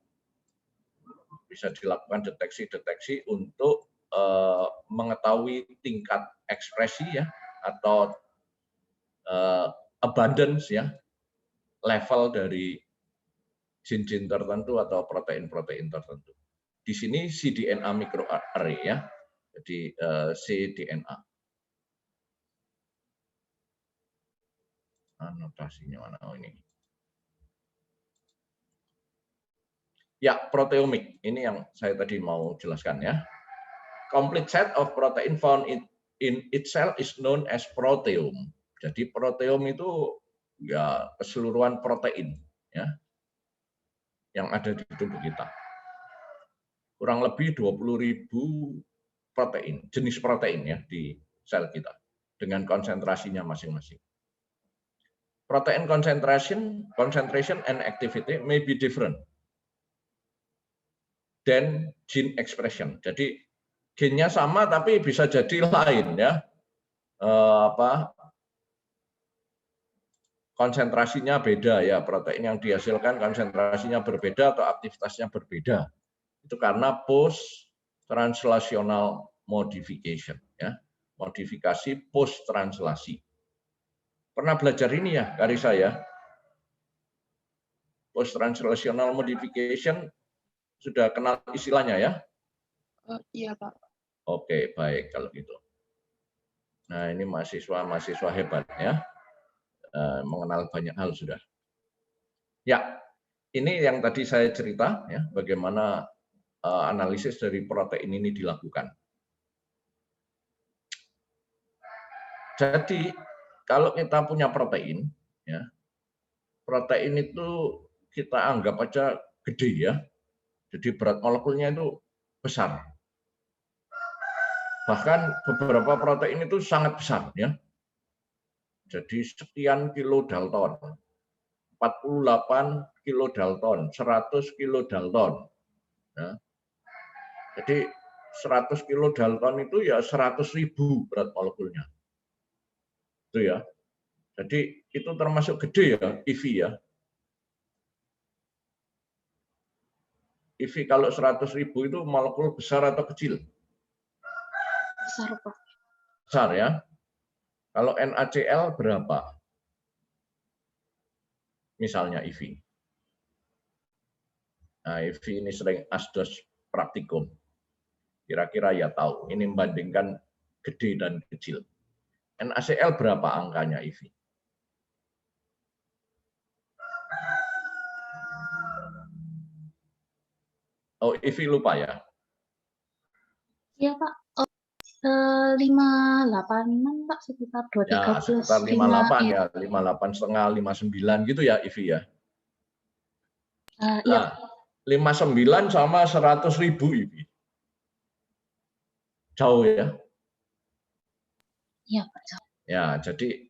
Bisa dilakukan deteksi-deteksi untuk mengetahui tingkat ekspresi ya atau abundance ya, level dari gen-gen tertentu atau protein-protein tertentu. Di sini cDNA microarray ya. Jadi cDNA. Anotasinya mana? Oh, ini. Ya, proteomik. Ini yang saya tadi mau jelaskan ya. Complete set of protein found in its cell is known as proteome. Jadi proteome itu ya keseluruhan protein ya yang ada di tubuh kita. Kurang lebih 20.000 protein, jenis protein ya di sel kita dengan konsentrasinya masing-masing. Protein concentration and activity may be different than gene expression. Jadi gennya sama tapi bisa jadi lain ya. Konsentrasinya beda ya, protein yang dihasilkan konsentrasinya berbeda atau aktivitasnya berbeda. Itu karena post translational modification, ya, modifikasi post translasi. Pernah belajar ini ya, Karisa ya? Post translational modification sudah kenal istilahnya ya? Iya, Pak. Oke, baik kalau gitu. Nah, ini mahasiswa hebat ya, mengenal banyak hal sudah. Ya, ini yang tadi saya cerita ya, bagaimana analisis dari protein ini dilakukan. Jadi kalau kita punya protein, ya, protein itu kita anggap aja gede ya, jadi berat molekulnya itu besar. Bahkan beberapa protein itu sangat besar ya. Jadi sekian kilo Dalton, 48 kilo Dalton, 100 kilo Dalton. Ya. Jadi 100 kilo Dalton itu ya 100.000 berat molekulnya. Itu ya. Jadi itu termasuk gede ya, IV ya. IV kalau 100.000 itu molekul besar atau kecil? Besar, Pak. Besar ya. Kalau NaCl berapa? Misalnya IV. Nah, IV ini sering asdos praktikum. Kira-kira ya tahu, ini membandingkan gede dan kecil. NaCl berapa angkanya IV? Oh, IV lupa ya? Iya, Pak. 58-an, Pak, sekitar 213. Ya, sekitar 58 ya, 58,5, 59 gitu ya IV ya. Iya. Nah, 59 sama 100.000 IV. Jauh ya? Iya, Pak. Ya, jadi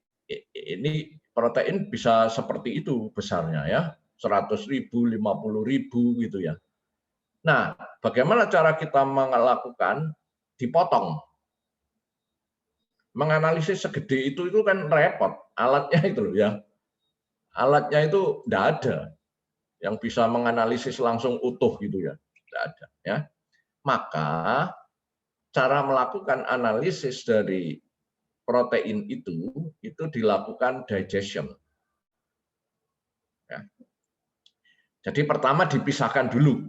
ini protein bisa seperti itu besarnya ya, 100.000, 50.000 gitu ya. Nah, bagaimana cara kita melakukan dipotong? Menganalisis segede itu kan repot, alatnya itu loh ya. Alatnya itu enggak ada yang bisa menganalisis langsung utuh gitu ya. Enggak ada ya. Maka cara melakukan analisis dari protein itu dilakukan digestion. Ya. Jadi pertama dipisahkan dulu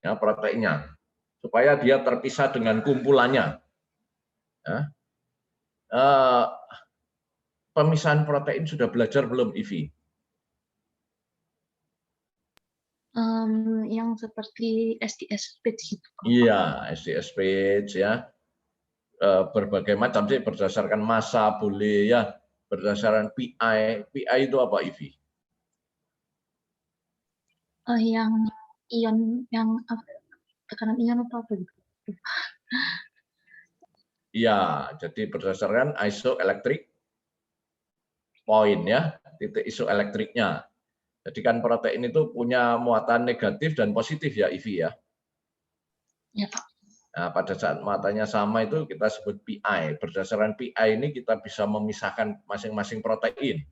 ya proteinnya supaya dia terpisah dengan kumpulannya. Ya. Pemisahan protein sudah belajar belum, Ivi? Yang seperti SDS page gitu. Iya, SDS page ya. Berbagai macam sih berdasarkan massa boleh ya, berdasarkan PI. PI itu apa, Ivi? Yang ion, yang tekanan ion atau apa gitu? Iya, jadi berdasarkan isoelectric point ya, titik isoelektriknya. Jadi kan protein itu punya muatan negatif dan positif ya, Ivi ya. Ya, Pak. Nah, pada saat muatannya sama itu kita sebut PI. Berdasarkan PI ini kita bisa memisahkan masing-masing protein.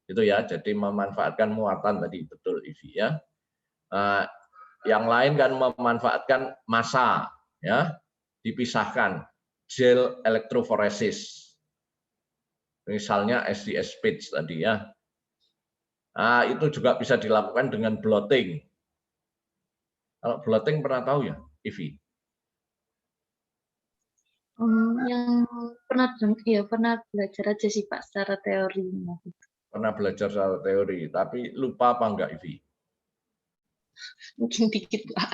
Itu ya, jadi memanfaatkan muatan tadi, betul Ivi ya. Yang lain kan memanfaatkan massa ya, dipisahkan gel elektroforesis. Misalnya SDS page tadi ya. Nah, itu juga bisa dilakukan dengan blotting. Kalau blotting pernah tahu ya, Ivi? Yang pernah belajar aja sih Pak secara teorinya. Pernah belajar secara teori, tapi lupa apa enggak, Ivi? Mungkin dikit Pak.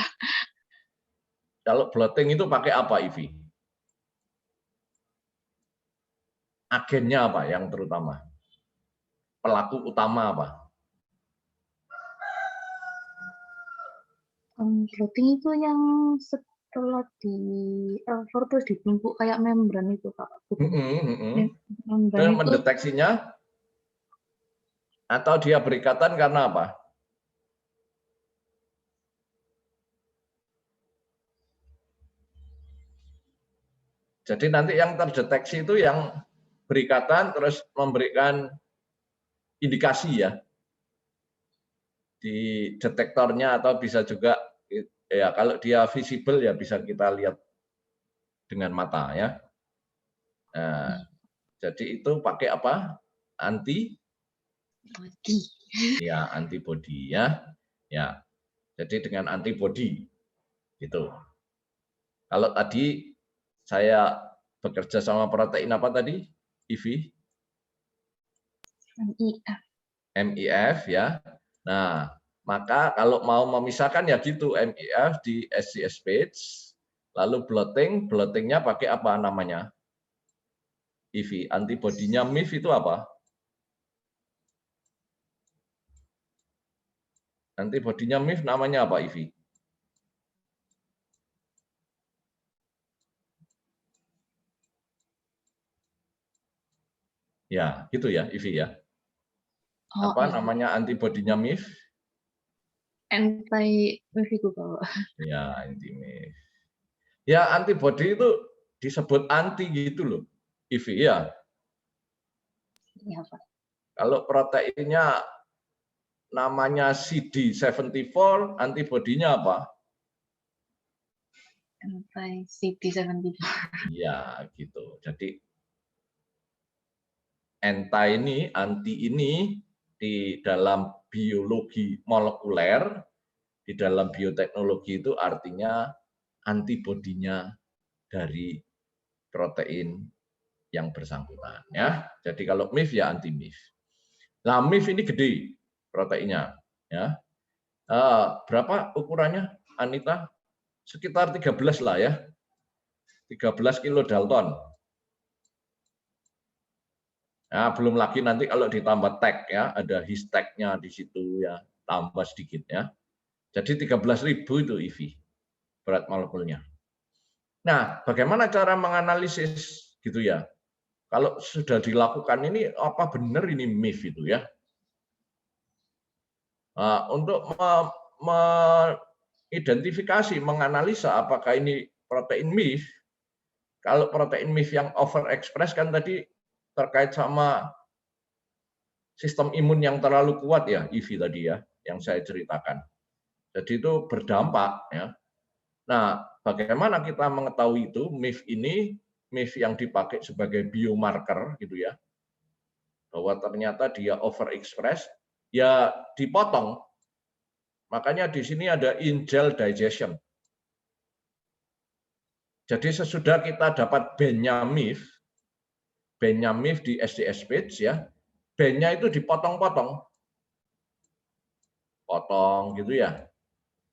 Kalau blotting itu pakai apa, Ivi? Agennya apa yang terutama? Pelaku utama apa? Blotting itu yang setelah di L4 terus ditumpuk kayak membran itu Pak. Membran itu mendeteksinya atau dia berikatan karena apa? Jadi nanti yang terdeteksi itu yang berikatan terus memberikan indikasi ya di detektornya atau bisa juga Ya, kalau dia visible ya bisa kita lihat dengan mata ya. Nah, jadi itu pakai apa? Antibody ya, antibody ya. Ya. Jadi dengan antibody gitu. Kalau tadi saya bekerja sama protein apa tadi? IV? MIF ya. Nah, maka kalau mau memisahkan ya gitu, MIF di SCS page, lalu blottingnya pakai apa namanya? IV. Antibodinya MIF itu apa? Antibodinya MIF namanya apa, IV? Ya, gitu ya, IV ya. Oh, Apa iya. namanya antibodinya MIF? Anti-MIF itu Pak. Ya, anti-MIF. Ya, antibody itu disebut anti gitu loh, IV ya. Iya, Pak. Kalau proteinnya namanya CD74, antibodinya apa? Anti-CD74. Ya, gitu. Jadi anti ini di dalam biologi molekuler, di dalam bioteknologi itu artinya antibodinya dari protein yang bersangkutan ya. Jadi kalau MIF ya anti MIF. Nah, MIF ini gede proteinnya ya. Berapa ukurannya Anita? Sekitar 13 lah ya. 13 kilodalton. Nah, belum lagi nanti kalau ditambah tag ya, ada his tag-nya di situ ya, tambah sedikit ya. Jadi 13.000 itu IV berat molekulnya. Nah, bagaimana cara menganalisis gitu ya? Kalau sudah dilakukan ini apa benar ini MIF itu ya? Nah, untuk mengidentifikasi, menganalisa apakah ini protein MIF, kalau protein MIF yang overexpress kan tadi terkait sama sistem imun yang terlalu kuat ya, IV tadi ya, yang saya ceritakan. Jadi itu berdampak ya. Nah, bagaimana kita mengetahui itu MIF ini, MIF yang dipakai sebagai biomarker gitu ya, bahwa ternyata dia overexpress, ya dipotong. Makanya di sini ada in-gel digestion. Jadi sesudah kita dapat bandnya MIF di SDS page ya, bandnya itu dipotong-potong. Potong gitu ya.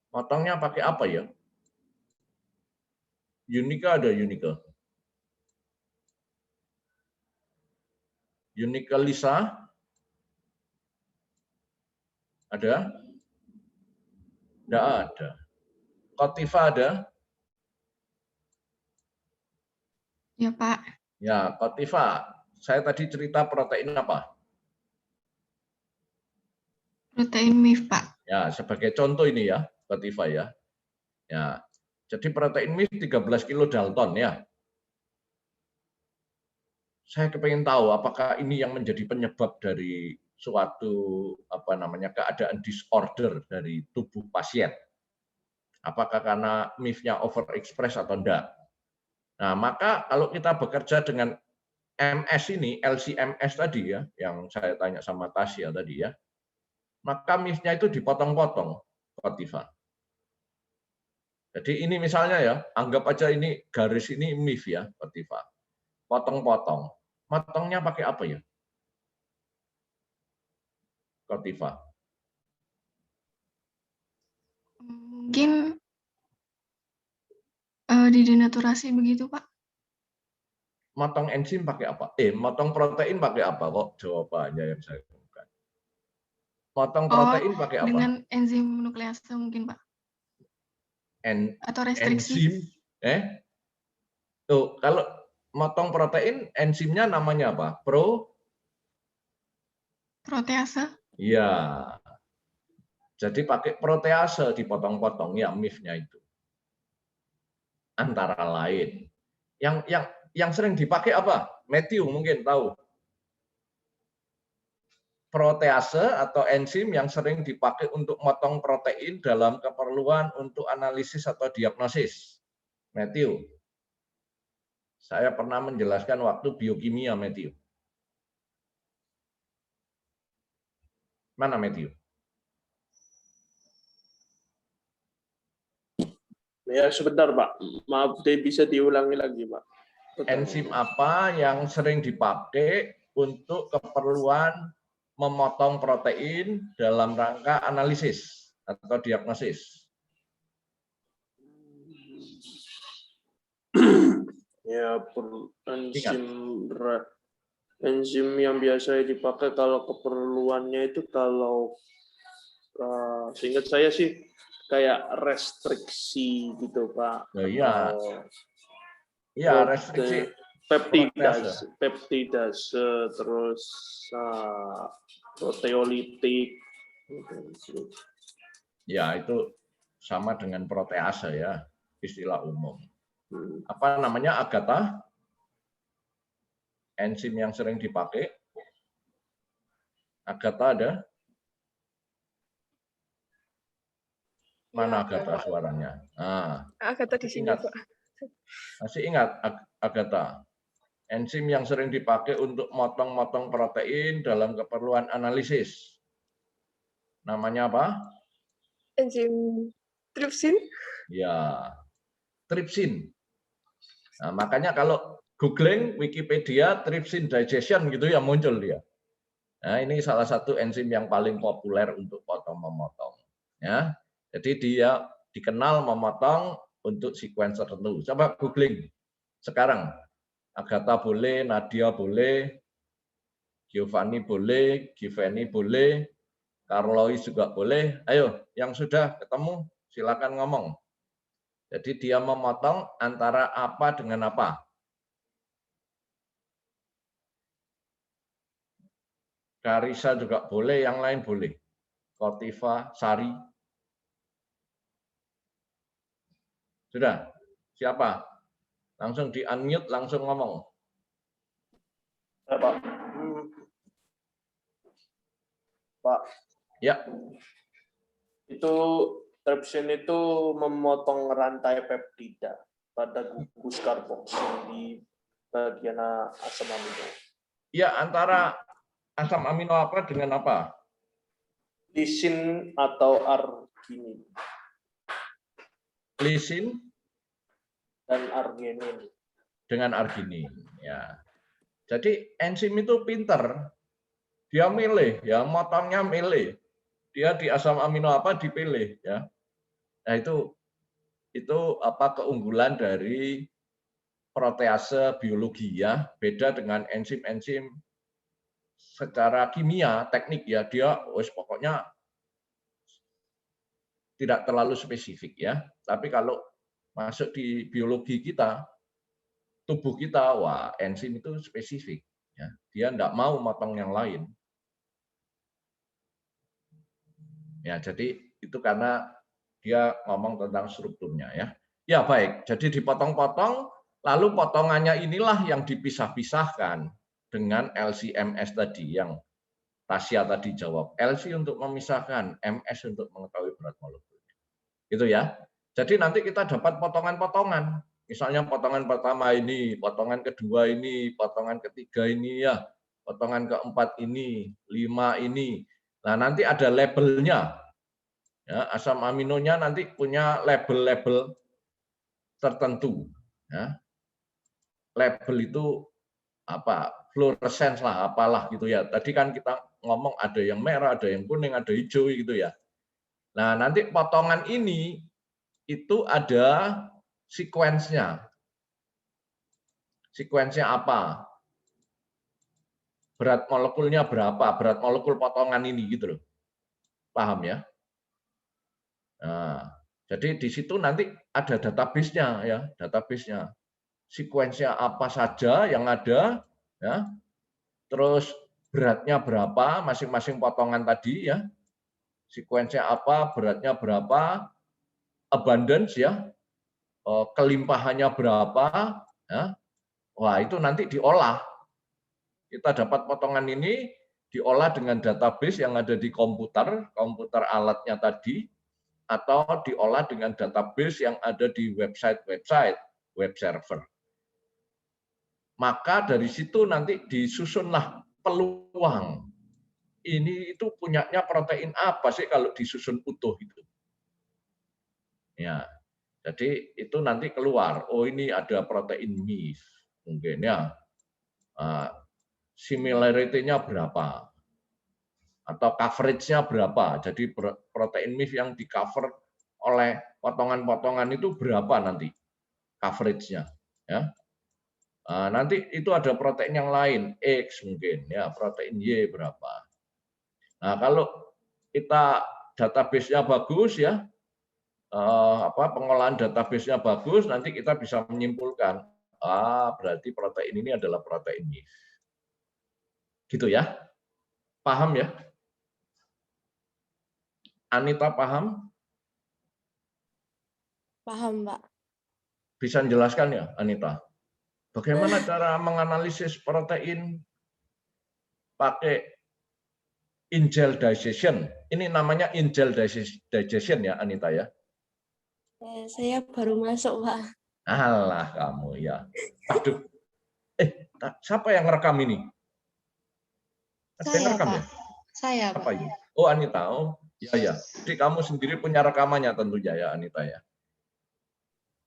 Potongnya pakai apa ya? Unica ada Unica. Unica Lisa ada? Tidak ada. Kotiva ada? Ya, Pak. Ya, Kotiva. Saya tadi cerita protein apa? Protein MIF, Pak. Ya, sebagai contoh ini ya, Kotiva ya. Ya. Jadi protein MIF 13 kilodalton ya. Saya kepengen tahu apakah ini yang menjadi penyebab dari suatu keadaan disorder dari tubuh pasien. Apakah karena MIF-nya overexpress atau enggak? Nah, maka kalau kita bekerja dengan MS ini, LCMS tadi ya, yang saya tanya sama Tasya tadi ya, maka MIF-nya itu dipotong-potong, Kotiva. Jadi ini misalnya ya, anggap aja ini garis ini MIF ya, Kotiva. Potong-potong. Potongnya pakai apa ya? Kotiva. Mungkin didenaturasi begitu, Pak. Motong enzim pakai apa? Motong protein pakai apa kok? Jawabannya yang saya temukan. Motong protein pakai apa? Dengan enzim nuklease mungkin, Pak. Atau restriksi. Enzim. Tuh, kalau motong protein, enzimnya namanya apa? Protease. Iya. Jadi pakai protease dipotong-potong ya MIF-nya itu. Antara lain. Yang sering dipakai apa? Matthew mungkin tahu. protease atau enzim yang sering dipakai untuk motong protein dalam keperluan untuk analisis atau diagnosis. Matthew, saya pernah menjelaskan waktu biokimia, Matthew. Mana Matthew? Ya sebentar Pak, maaf bisa diulangi lagi Pak. Enzim apa yang sering dipakai untuk keperluan memotong protein dalam rangka analisis atau diagnosis? Ya, enzim yang biasa dipakai kalau keperluannya itu kalau seingat saya sih kayak restriksi gitu Pak. Oh, iya. Iya, restriksi peptidase, terus proteolitik. Ya, itu sama dengan protease ya, istilah umum. Apa namanya, Agatha? Enzim yang sering dipakai. Agatha ada? Mana Agatha suaranya? Nah, Agatha di sini, Pak. Masih ingat Agatha? Enzim yang sering dipakai untuk motong-motong protein dalam keperluan analisis. Namanya apa? Enzim trypsin. Ya, trypsin. Nah, makanya kalau googling Wikipedia trypsin digestion gitu ya muncul dia. Nah, ini salah satu enzim yang paling populer untuk potong-memotong. Ya, jadi dia dikenal memotong untuk sequence tertentu. Coba googling sekarang. Agatha boleh, Nadia boleh, Giovanni boleh, Giovanni boleh, Carlois juga boleh. Ayo, yang sudah ketemu silakan ngomong. Jadi dia memotong antara apa dengan apa. Karisa juga boleh, yang lain boleh. Kotiva, Sari. Sudah? Siapa? Langsung di-unmute, langsung ngomong. Pak. Pak. Ya. Itu trypsin itu memotong rantai peptida pada gugus karboksil di bagian asam amino. Ya, antara asam amino apa dengan apa? Lisin atau arginin. Lisin Dan arginin. Dengan arginin. Ya. Jadi enzim itu pinter. Dia milih, ya motongnya milih. Dia di asam amino apa dipilih, ya. Nah itu apa keunggulan dari protease biologi ya, beda dengan enzim-enzim secara kimia, teknik ya, dia pokoknya tidak terlalu spesifik ya. Tapi kalau masuk di biologi kita, tubuh kita, wah enzim itu spesifik. Ya. Dia tidak mau motong yang lain. Ya, jadi itu karena dia ngomong tentang strukturnya ya. Ya baik, jadi dipotong-potong, lalu potongannya inilah yang dipisah-pisahkan dengan LC-MS tadi yang Tasya tadi jawab. LC untuk memisahkan, MS untuk mengetahui berat molekulnya. Gitu ya. Jadi nanti kita dapat potongan-potongan. Misalnya potongan pertama ini, potongan kedua ini, potongan ketiga ini ya, potongan keempat ini, 5 ini. Nah, nanti ada labelnya. Ya, asam aminonya nanti punya label-label tertentu. Ya. Label itu apa? Fluorescence lah, apalah gitu ya. Tadi kan kita ngomong ada yang merah, ada yang kuning, ada hijau gitu ya. Nah, nanti potongan ini itu ada sequence-nya. Sequence-nya apa? Berat molekulnya berapa? Berat molekul potongan ini gitu loh. Paham ya? Nah, jadi di situ nanti ada database-nya ya, database-nya. Sequence-nya apa saja yang ada ya. Terus beratnya berapa masing-masing potongan tadi ya. Sequence-nya apa, beratnya berapa, abundance ya. Kelimpahannya berapa ya. Wah, itu nanti diolah. Kita dapat potongan ini, diolah dengan database yang ada di komputer alatnya tadi, atau diolah dengan database yang ada di website web server. Maka dari situ nanti disusunlah peluang. Ini itu punyanya protein apa sih kalau disusun utuh itu? Ya, jadi itu nanti keluar. Oh, ini ada protein MIF mungkin ya. Similarity-nya berapa? Atau coverage-nya berapa? Jadi protein MIF yang di cover oleh potongan-potongan itu berapa nanti coverage-nya? Ya. Nanti itu ada protein yang lain, X mungkin, ya protein Y berapa. Nah, kalau kita database-nya bagus ya, pengolahan database-nya bagus, nanti kita bisa menyimpulkan, berarti protein ini adalah protein MIF. Gitu ya? Paham ya? Anita paham? Paham, Pak. Bisa menjelaskan ya, Anita? Bagaimana cara menganalisis protein pakai in-gel digestion? Ini namanya in-gel digestion ya, Anita ya? Saya baru masuk, Pak. Alah kamu ya. Aduh. Siapa yang rekam ini? Ada yang Saya, rekam Pak. ya? Saya, Apa Pak. ini? Oh, Anita. Oh, ya. Jadi kamu sendiri punya rekamannya tentunya ya, Anita ya?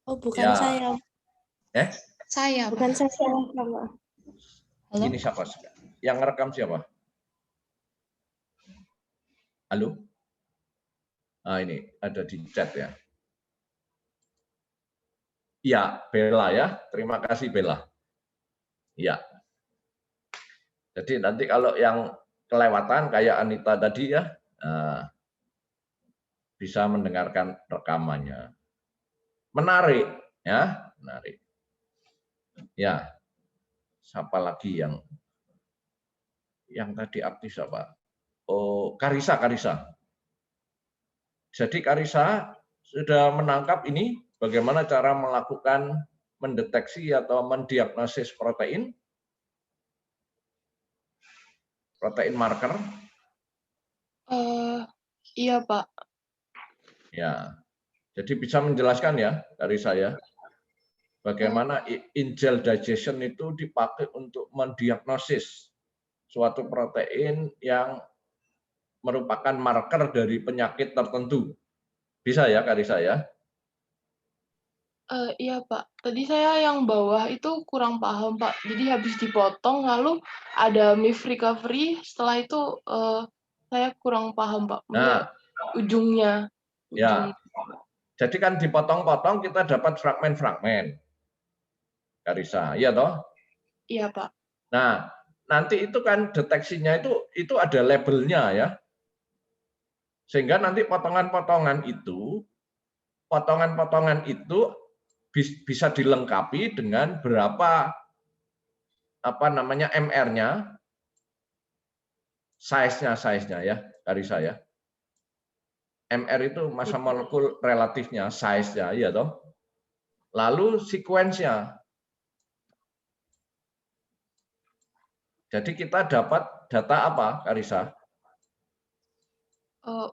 Oh, bukan Ya. saya. Saya, Bukan Pak. saya, Pak. Halo? Ini siapa? Yang ngerekam siapa? Halo? Ini ada di chat ya. Iya, Bella ya. Terima kasih Bella. Iya. Jadi nanti kalau yang kelewatan kayak Anita tadi ya, bisa mendengarkan rekamannya. Menarik ya, menarik. Ya. Siapa lagi yang tadi aktif siapa? Oh, Karisa. Jadi Karisa sudah menangkap ini bagaimana cara melakukan mendeteksi atau mendiagnosis protein marker. Iya, Pak. Ya, jadi bisa menjelaskan ya dari saya bagaimana in-gel digestion itu dipakai untuk mendiagnosis suatu protein yang merupakan marker dari penyakit tertentu. Bisa ya, Karisa ya? Iya, Pak. Tadi saya yang bawah itu kurang paham, Pak. Jadi habis dipotong, lalu ada MIF recovery. Setelah itu saya kurang paham, Pak. Nah, Ujungnya. ya. Jadi kan dipotong-potong kita dapat fragmen-fragmen. Karisa, iya toh? Iya, Pak. Nah, nanti itu kan deteksinya itu ada labelnya ya. Sehingga nanti potongan-potongan itu bisa dilengkapi dengan berapa MR-nya, size-nya ya, Karisa ya. MR itu massa molekul relatifnya, size-nya, iya toh. Lalu sequence-nya. Jadi kita dapat data apa, Karisa?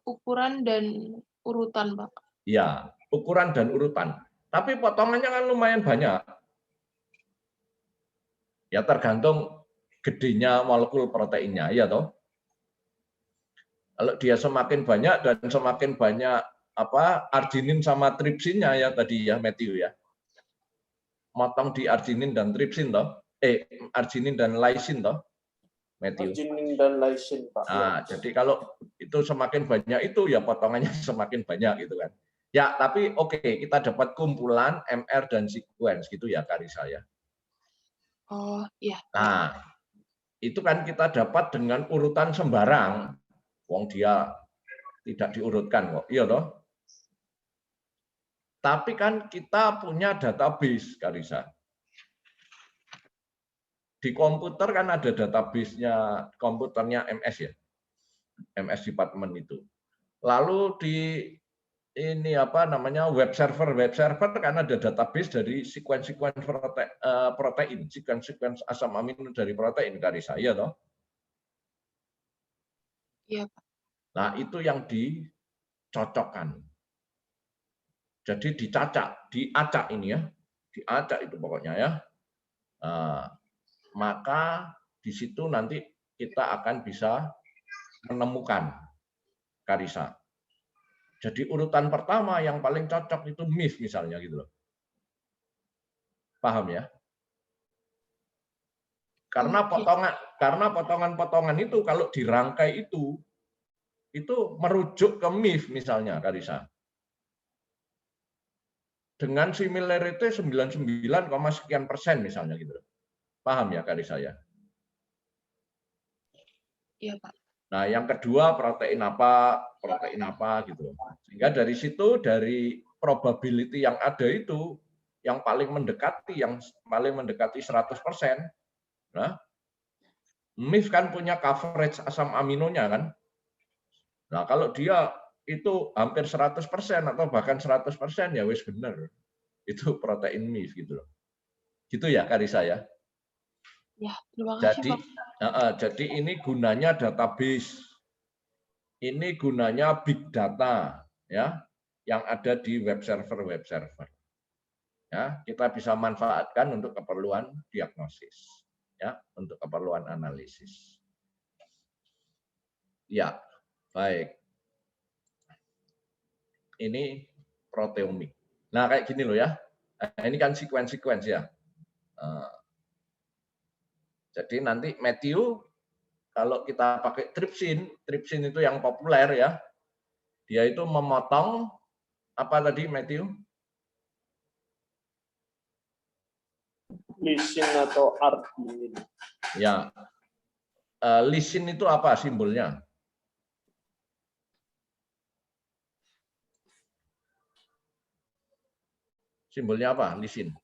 Ukuran dan urutan, Pak. Ya, ukuran dan urutan. Tapi potongannya kan lumayan banyak. Ya tergantung gedenya molekul proteinnya, ya toh. Kalau dia semakin banyak dan semakin banyak arginin sama tripsinnya ya tadi ya Matthew ya. Motong di arginin dan tripsin toh. Arginin dan lysin toh. Matthew. Arginin dan lysin, Pak. Nah, jadi kalau itu semakin banyak itu ya potongannya semakin banyak gitu kan. Ya, tapi oke, kita dapat kumpulan MR dan sequence gitu ya Karisa ya. Oh, iya. Nah, itu kan kita dapat dengan urutan sembarang. Wong dia tidak diurutkan kok. Iya toh? Tapi kan kita punya database, Karisa. Di komputer kan ada database-nya, komputernya MS ya. MS Department itu. Lalu di web server kan ada database dari sequence protein, sequence asam amino dari protein, Karisa, iya toh? Iya, Pak. Nah, itu yang dicocokkan. Jadi diacak ini ya. Diacak itu pokoknya ya. Nah, maka di situ nanti kita akan bisa menemukan Karisa. Jadi urutan pertama yang paling cocok itu MIF misalnya gitu loh. Paham ya? Karena Oke. potongan-potongan itu kalau dirangkai itu merujuk ke MIF misalnya Karisa. Dengan similarity 99, sekian persen misalnya gitu loh. Paham ya Karisa ya? Iya, Pak. Nah, yang kedua protein apa gitu. Sehingga dari situ, dari probability yang ada itu, yang paling mendekati 100%. Nah, MIF kan punya coverage asam aminonya kan. Nah, kalau dia itu hampir 100% atau bahkan 100% ya wis bener. Itu protein MIF gitu loh. Gitu ya Karisa ya. Ya, terima kasih, Pak. Jadi ini gunanya database. Ini gunanya big data ya, yang ada di web server. Ya, kita bisa manfaatkan untuk keperluan diagnosis, ya, untuk keperluan analisis. Ya, baik. Ini proteomik. Nah, kayak gini loh ya. Nah, ini kan sequence ya. Jadi nanti Matthew, kalau kita pakai tripsin itu yang populer ya. Dia itu memotong apa tadi Matthew? Lisin atau arginin. Ya, lisin itu apa simbolnya? Simbolnya apa? Lisin.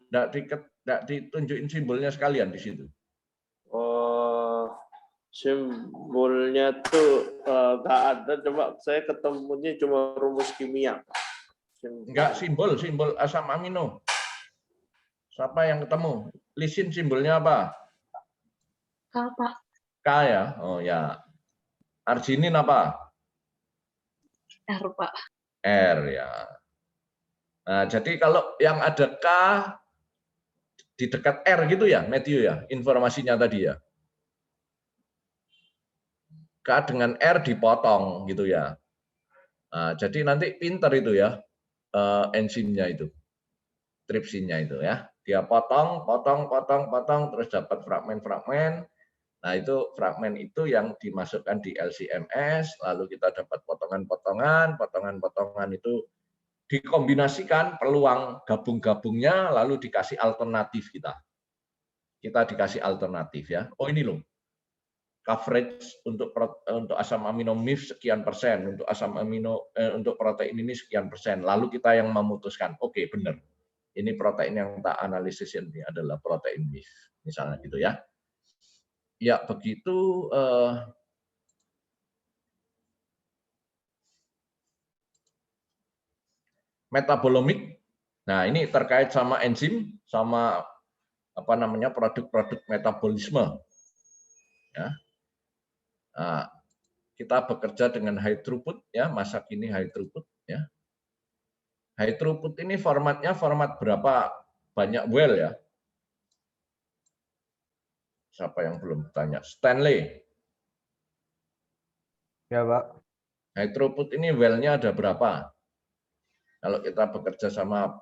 Nggak ditunjukin simbolnya sekalian di situ. Oh, simbolnya tuh nggak ada. Coba saya ketemunya cuma rumus kimia. Enggak, simbol asam amino. Siapa yang ketemu? Lisin simbolnya apa? K, Pak. K ya? Oh ya. Arginin apa? R, Pak. R ya. Nah, jadi kalau yang ada K di dekat R gitu ya, Matthew ya, informasinya tadi ya. K dengan R dipotong gitu ya. Nah, jadi nanti pinter itu ya, enzimnya itu, tripsinnya itu ya. Dia potong, terus dapat fragmen-fragmen. Nah, itu fragmen itu yang dimasukkan di LC-MS, lalu kita dapat potongan-potongan itu dikombinasikan peluang gabung-gabungnya, lalu dikasih alternatif kita. Kita dikasih alternatif ya. Oh ini loh, coverage untuk asam amino MIF sekian persen, untuk asam amino untuk protein ini sekian persen. Lalu kita yang memutuskan, oke benar. Ini protein yang tak analisis ini adalah protein MIF, misalnya gitu ya. Ya begitu. Metabolomik. Nah, ini terkait sama enzim, sama apa namanya produk-produk metabolisme. Ya. Nah, kita bekerja dengan high throughput ya, masa kini high throughput ya. High throughput ini formatnya format berapa banyak well ya? Siapa yang belum tanya? Stanley. Ya, Pak. High throughput ini well-nya ada berapa? Kalau kita bekerja sama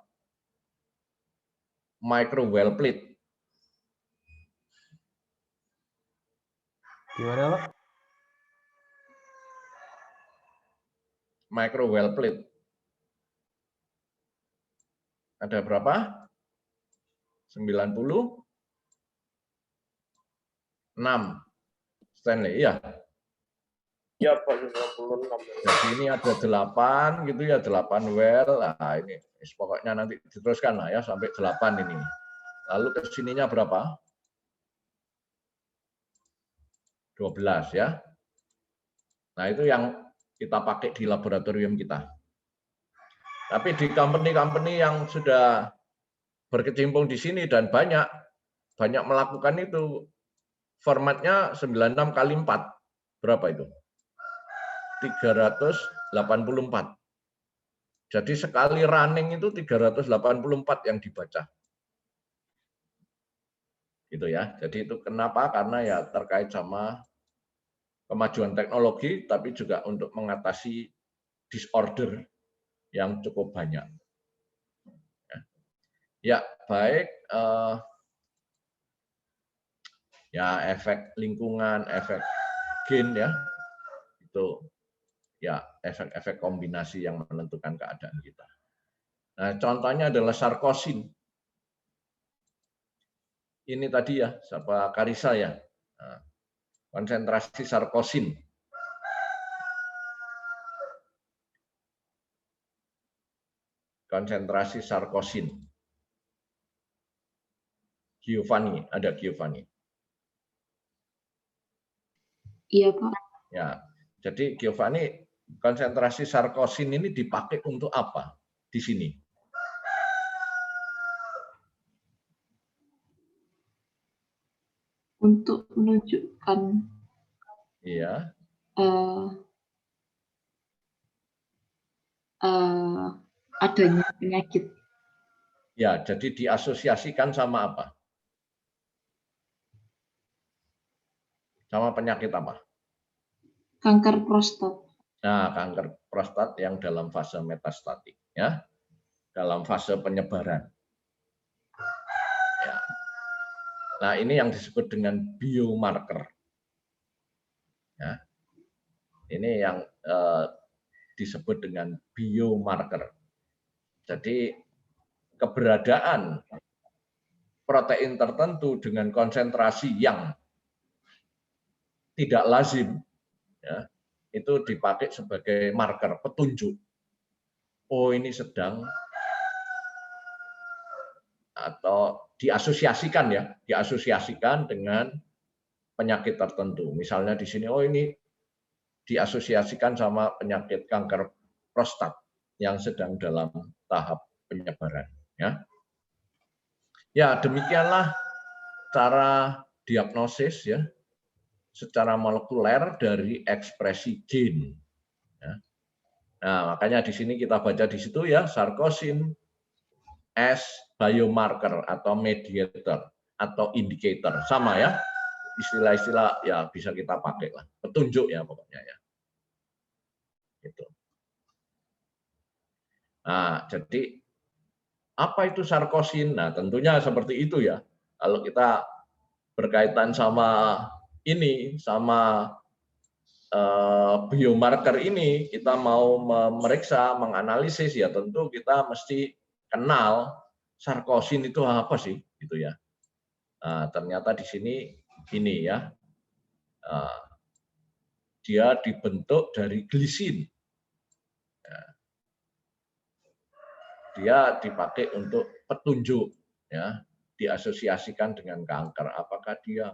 micro well plate. Gimana, Pak? Micro well plate. Ada berapa? 96 Stanley, ya. Ya, Pak, 96. Jadi ini ada 8 gitu ya, 8 well. Nah, ini pokoknya nanti diteruskan lah ya sampai 8 ini. Lalu ke sininya berapa? 12 ya. Nah, itu yang kita pakai di laboratorium kita. Tapi di company-company yang sudah berkecimpung di sini dan banyak melakukan itu formatnya 96 kali 4. Berapa itu? 384. Jadi sekali running itu 384 yang dibaca. Gitu ya. Jadi itu kenapa? Karena ya terkait sama kemajuan teknologi, tapi juga untuk mengatasi disorder yang cukup banyak. Ya, baik. Ya, efek lingkungan, efek gain ya, itu ya efek-efek kombinasi yang menentukan keadaan kita. Nah, contohnya adalah sarkosin. Ini tadi ya, siapa Karisa ya. Nah, konsentrasi sarkosin. Konsentrasi sarkosin. Giovanni, ada Giovanni. Iya, Pak. Ya, jadi Giovanni, konsentrasi sarkosin ini dipakai untuk apa di sini? Untuk menunjukkan Iya. Adanya penyakit. Ya, jadi diasosiasikan sama apa? Sama penyakit apa? Kanker prostat. Nah, kanker prostat yang dalam fase metastatik, ya, dalam fase penyebaran. Ya. Nah, ini yang disebut dengan biomarker. Ya. Ini yang disebut dengan biomarker. Jadi keberadaan protein tertentu dengan konsentrasi yang tidak lazim, ya, itu dipakai sebagai marker, petunjuk. Oh, ini sedang atau diasosiasikan ya, diasosiasikan dengan penyakit tertentu. Misalnya di sini, oh ini diasosiasikan sama penyakit kanker prostat yang sedang dalam tahap penyebaran. Ya, ya demikianlah cara diagnosis ya secara molekuler dari ekspresi gen. Ya. Nah, makanya di sini kita baca di situ ya, sarkosin as biomarker atau mediator atau indicator, sama ya, istilah-istilah ya bisa kita pakai lah, petunjuk ya pokoknya ya. Gitu. Nah, jadi apa itu sarkosin? Nah, tentunya seperti itu ya. Kalau kita berkaitan sama ini, sama biomarker ini, kita mau memeriksa, menganalisis, ya tentu kita mesti kenal sarkosin itu apa sih, gitu ya. Nah, ternyata di sini ini ya, dia dibentuk dari glisin. Dia dipakai untuk petunjuk, ya, diasosiasikan dengan kanker. Apakah dia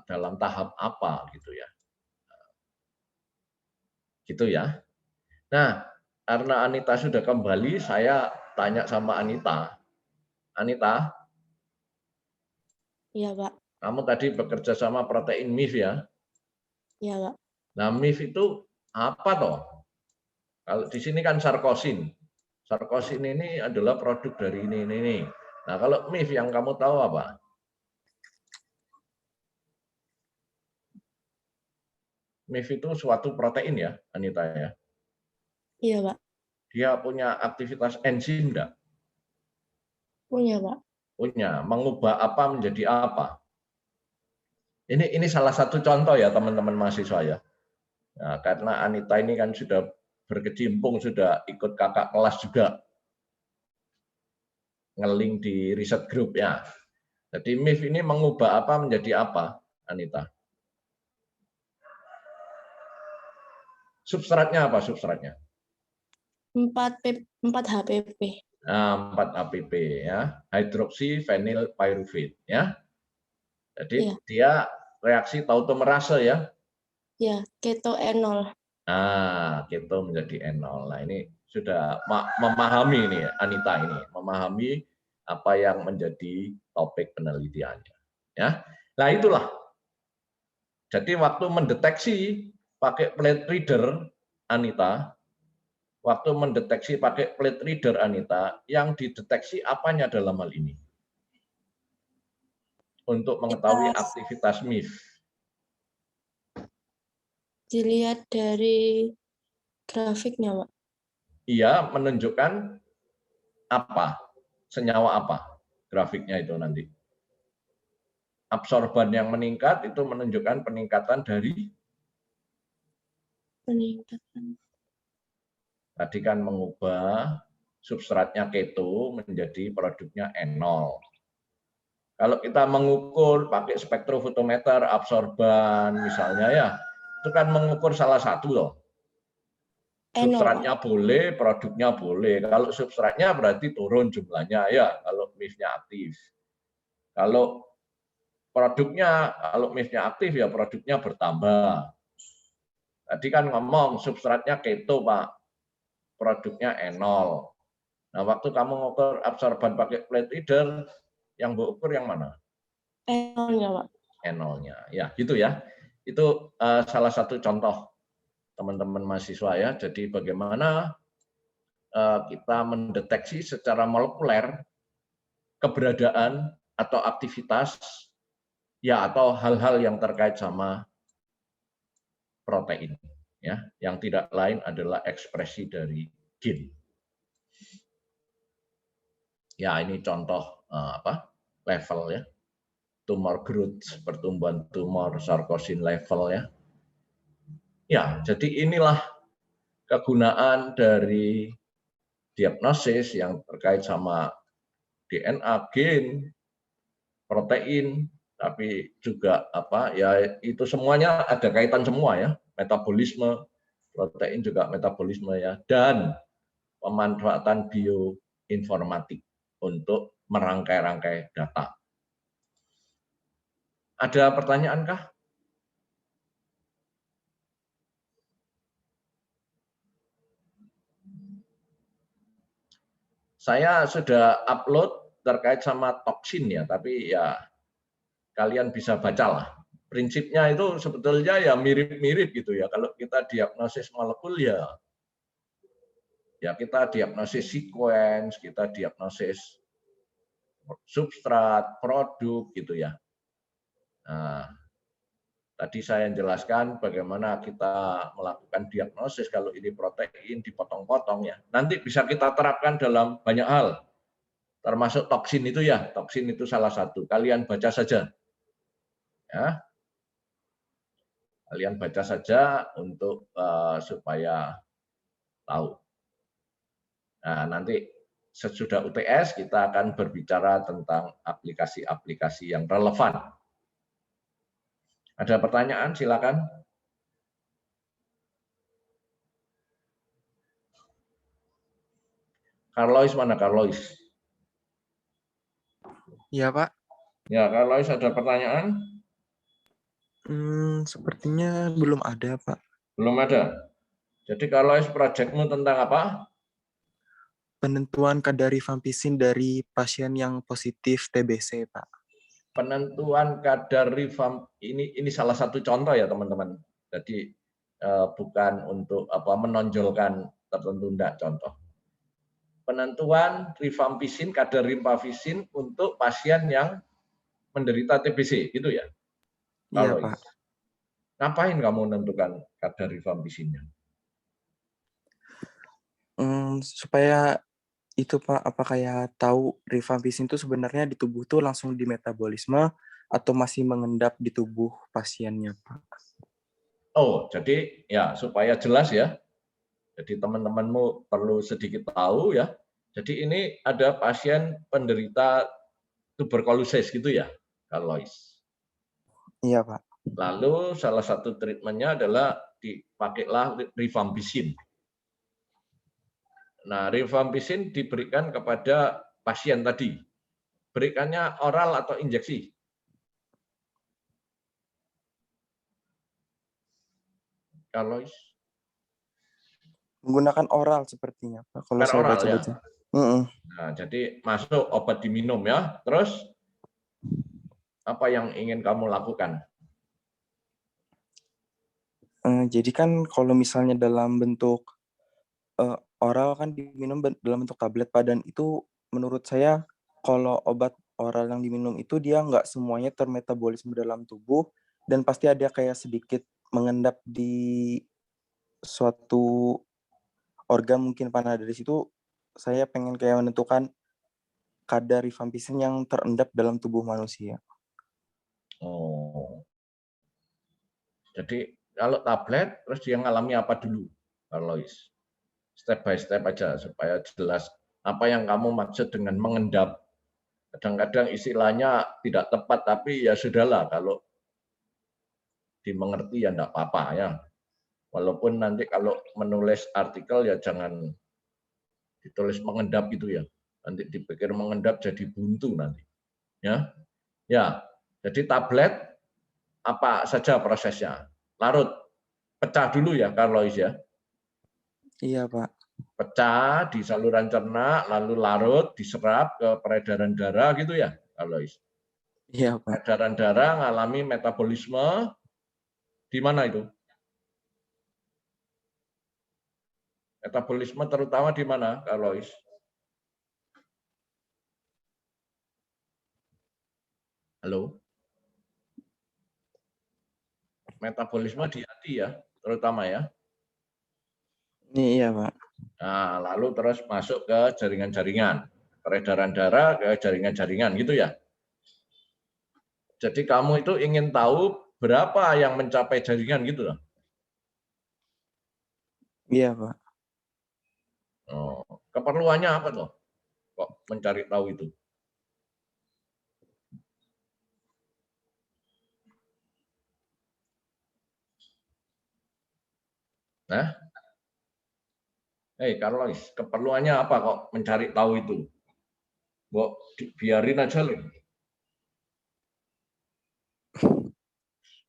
dalam tahap apa, gitu ya. Gitu ya. Nah, karena Anita sudah kembali, saya tanya sama Anita. Anita? Iya, Pak. Kamu tadi bekerja sama protein MIF ya? Iya, Pak. Nah, MIF itu apa toh? Kalau di sini kan sarkosin. Sarkosin ini adalah produk dari ini. Nah, kalau MIF yang kamu tahu apa? MIF itu suatu protein ya, Anita ya? Iya, Pak. Dia punya aktivitas enzim enggak? Punya, Pak. Punya. Mengubah apa menjadi apa? Ini salah satu contoh ya teman-teman mahasiswa ya. Nah, karena Anita ini kan sudah berkecimpung, sudah ikut kakak kelas juga. Ngeling di riset group ya. Jadi MIF ini mengubah apa menjadi apa, Anita? Substratnya apa substratnya? 4 HPP. Nah, 4 HPP ya, hydroxy vinyl pyruvate ya. Jadi dia reaksi tautomerase ya. Ya, keto enol. Nah, keto menjadi enol. Nah, ini sudah memahami nih Anita ini, memahami apa yang menjadi topik penelitiannya. Ya. Nah itulah. Jadi waktu mendeteksi pakai plate reader, Anita, waktu mendeteksi pakai plate reader, Anita, yang dideteksi apanya dalam hal ini? Untuk mengetahui aktivitas MIF. Dilihat dari grafiknya, Pak. Ia menunjukkan apa? Senyawa apa? Grafiknya itu nanti. Absorban yang meningkat itu menunjukkan peningkatan dari Peningkatan. tadi kan mengubah substratnya keto menjadi produknya enol. Kalau kita mengukur pakai spektrofotometer absorban misalnya ya, itu kan mengukur salah satu loh. Substratnya boleh, produknya boleh. Kalau substratnya berarti turun jumlahnya ya, kalau MIF-nya aktif. Kalau produknya, kalau MIF-nya aktif ya produknya bertambah. Tadi kan ngomong substratnya keto, Pak. Produknya enol. Nah, waktu kamu ngukur absorban pakai plate reader, yang ukur yang mana? Enolnya, Pak. Enolnya. Ya, gitu ya. Itu salah satu contoh teman-teman mahasiswa ya. Jadi bagaimana kita mendeteksi secara molekuler keberadaan atau aktivitas ya atau hal-hal yang terkait sama protein ya, yang tidak lain adalah ekspresi dari gen. Ya, ini contoh level ya. Tumor growth, pertumbuhan tumor, sarkosin level ya. Ya, jadi inilah kegunaan dari diagnosis yang terkait sama DNA, gen, protein, tapi juga ya itu semuanya ada kaitan semua ya, metabolisme, protein juga metabolisme ya, dan pemanfaatan bioinformatik untuk merangkai-rangkai data. Ada pertanyaankah? Saya sudah upload terkait sama toksin ya, tapi ya kalian bisa bacalah. Prinsipnya itu sebetulnya ya mirip-mirip gitu ya. Kalau kita diagnosis molekul ya kita diagnosis sequence, kita diagnosis substrat, produk gitu ya. Nah, tadi saya jelaskan bagaimana kita melakukan diagnosis kalau ini protein dipotong-potong ya. Nanti bisa kita terapkan dalam banyak hal. Termasuk toksin itu ya, toksin itu salah satu. Kalian baca saja. Ya. Kalian baca saja untuk supaya tahu. Nah, nanti sesudah UTS kita akan berbicara tentang aplikasi-aplikasi yang relevan. Ada pertanyaan? Silakan. Carlois mana Carlois? Iya, Pak. Ya, Carlois ada pertanyaan? Sepertinya belum ada, Pak. Belum ada. Jadi Carlois proyekmu tentang apa? Penentuan kadar rifampicin dari pasien yang positif TBC, Pak. Penentuan kadar ini salah satu contoh ya teman-teman. Jadi bukan untuk menonjolkan tertentu, enggak, contoh. Penentuan rifampicin, kadar rifampicin untuk pasien yang menderita TBC, gitu ya? Iya, Pak. Ngapain kamu menentukan kadar rifampicinnya? Supaya itu, Pak, kayak tahu rifampicin itu sebenarnya di tubuh tuh langsung di metabolisme atau masih mengendap di tubuh pasiennya, Pak. Oh, jadi ya supaya jelas ya. Jadi teman-temanmu perlu sedikit tahu ya. Jadi ini ada pasien penderita tuberkulosis gitu ya, Carlois? Iya, Pak. Lalu salah satu treatmentnya adalah dipakailah rifampicin. Nah, rifampicin diberikan kepada pasien tadi. Berikannya oral atau injeksi? Carlois? Menggunakan oral sepertinya, Pak. Kalau saya Oral baca-baca. ya? Nah, jadi masuk obat diminum ya. Terus? Apa yang ingin kamu lakukan? Jadi kan kalau misalnya dalam bentuk oral kan diminum dalam bentuk tablet, Pak, dan itu menurut saya kalau obat oral yang diminum itu dia nggak semuanya termetabolisme dalam tubuh dan pasti ada kayak sedikit mengendap di suatu organ mungkin, Pak. Nah, dari situ saya pengen kayak menentukan kadar rifampicin yang terendap dalam tubuh manusia. Oh, jadi kalau tablet terus dia ngalami apa dulu, Carlois? Step by step aja supaya jelas apa yang kamu maksud dengan mengendap. Kadang-kadang istilahnya tidak tepat, tapi ya sudahlah, kalau dimengerti ya enggak apa-apa ya. Walaupun nanti kalau menulis artikel ya jangan ditulis mengendap gitu ya. Nanti dipikir mengendap jadi buntu nanti. Ya. Ya. Jadi tablet apa saja prosesnya? Larut. Pecah dulu ya, Carlois ya. Iya, Pak. Pecah di saluran cerna, lalu larut, diserap ke peredaran darah gitu ya, Carlois. Iya, Pak. Peredaran darah ngalami metabolisme di mana itu? Metabolisme terutama di mana, Carlois? Halo? Metabolisme di hati ya, terutama ya. Iya, Pak. Nah, lalu terus masuk ke jaringan-jaringan. Peredaran darah ke jaringan-jaringan gitu ya. Jadi kamu itu ingin tahu berapa yang mencapai jaringan gitu loh. Iya, Pak. Oh, keperluannya apa tuh? Kok mencari tahu itu? Nah, Carlos, keperluannya apa kok mencari tahu itu? Kok biarin aja loh.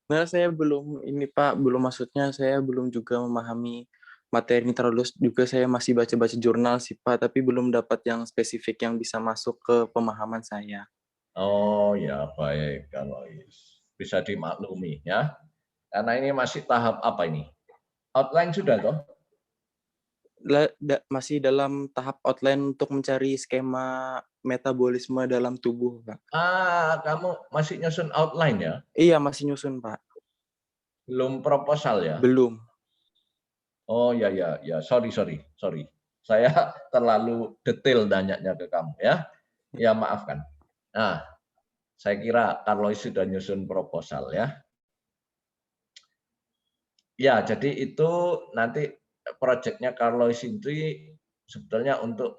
Nah, saya belum ini, Pak, maksudnya saya belum juga memahami materi terus juga saya masih baca-baca jurnal sih, Pak, tapi belum dapat yang spesifik yang bisa masuk ke pemahaman saya. Oh ya, baik, Carlos. Bisa dimaklumi ya. Karena ini masih tahap apa ini? Outline sudah toh? Masih dalam tahap outline untuk mencari skema metabolisme dalam tubuh, Pak. Kamu masih nyusun outline ya? Iya, masih nyusun, Pak. Belum proposal ya? Belum. Oh ya, sorry. Saya terlalu detail nanyanya ke kamu ya. Ya maafkan. Nah, saya kira Carlos sudah nyusun proposal ya. Ya, jadi itu nanti proyeknya Carlos itu sebetulnya untuk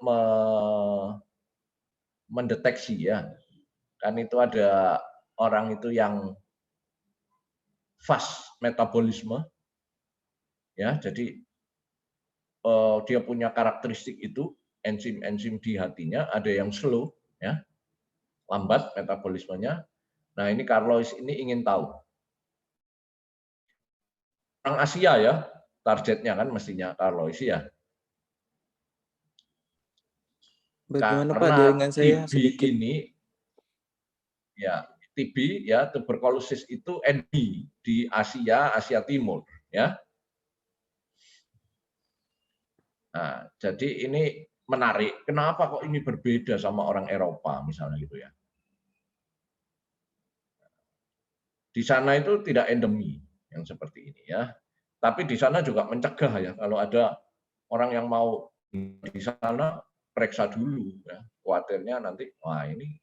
mendeteksi ya. Kan itu ada orang itu yang fast metabolisme ya, jadi dia punya karakteristik itu, enzim-enzim di hatinya, ada yang slow ya, lambat metabolismenya. Nah, ini Carlos ini ingin tahu. Orang Asia ya, targetnya kan mestinya Carlos ya. Bagaimana, Pak, Karena jaringan saya TB sedikit. ini ya, TB ya, tuberkulosis itu endemi di Asia Timur ya. Nah, jadi ini menarik. Kenapa kok ini berbeda sama orang Eropa misalnya gitu ya? Di sana itu tidak endemi yang seperti ini ya. Tapi di sana juga mencegah ya, kalau ada orang yang mau di sana periksa dulu ya. Khawatirnya nanti wah ini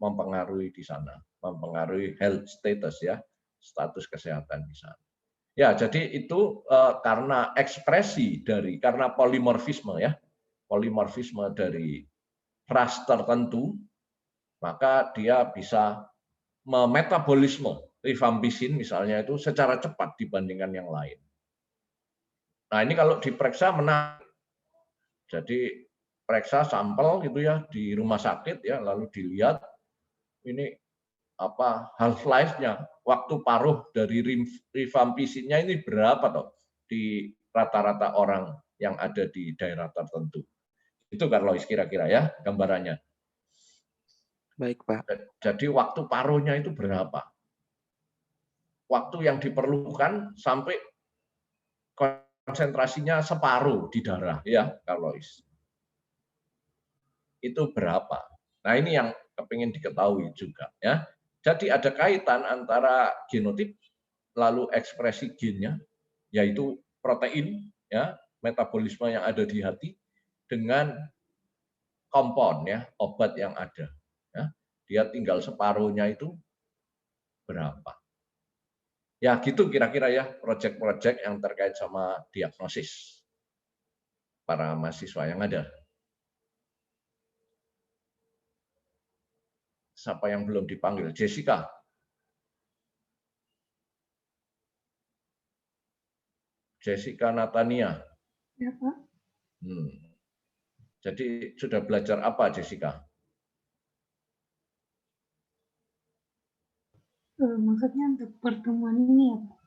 mempengaruhi di sana, mempengaruhi health status ya, status kesehatan di sana. Ya, jadi itu karena ekspresi karena polimorfisme ya, polimorfisme dari ras tertentu, maka dia bisa memetabolisme rifampicin misalnya itu secara cepat dibandingkan yang lain. Nah, ini kalau diperiksa menarik. Jadi periksa sampel gitu ya di rumah sakit ya, lalu dilihat ini apa half life-nya, waktu paruh dari rifampicin-nya ini berapa toh di rata-rata orang yang ada di daerah tertentu. Itu Carlos kira-kira ya gambarannya. Baik, Pak. Jadi waktu paruhnya itu berapa? Waktu yang diperlukan sampai konsentrasinya separuh di darah, ya, Carlois. Itu berapa? Nah, ini yang kepingin diketahui juga, ya. Jadi ada kaitan antara genotip lalu ekspresi gennya, yaitu protein, ya, metabolisme yang ada di hati dengan kompon, ya, obat yang ada. Ya. Dia tinggal separuhnya itu berapa? Ya gitu kira-kira ya proyek-proyek yang terkait sama diagnosis para mahasiswa yang ada. Siapa yang belum dipanggil? Jessica. Jessica Natania. Ya, Pak. Jadi sudah belajar apa, Jessica? Maksudnya untuk pertemuan ini ya, Pak?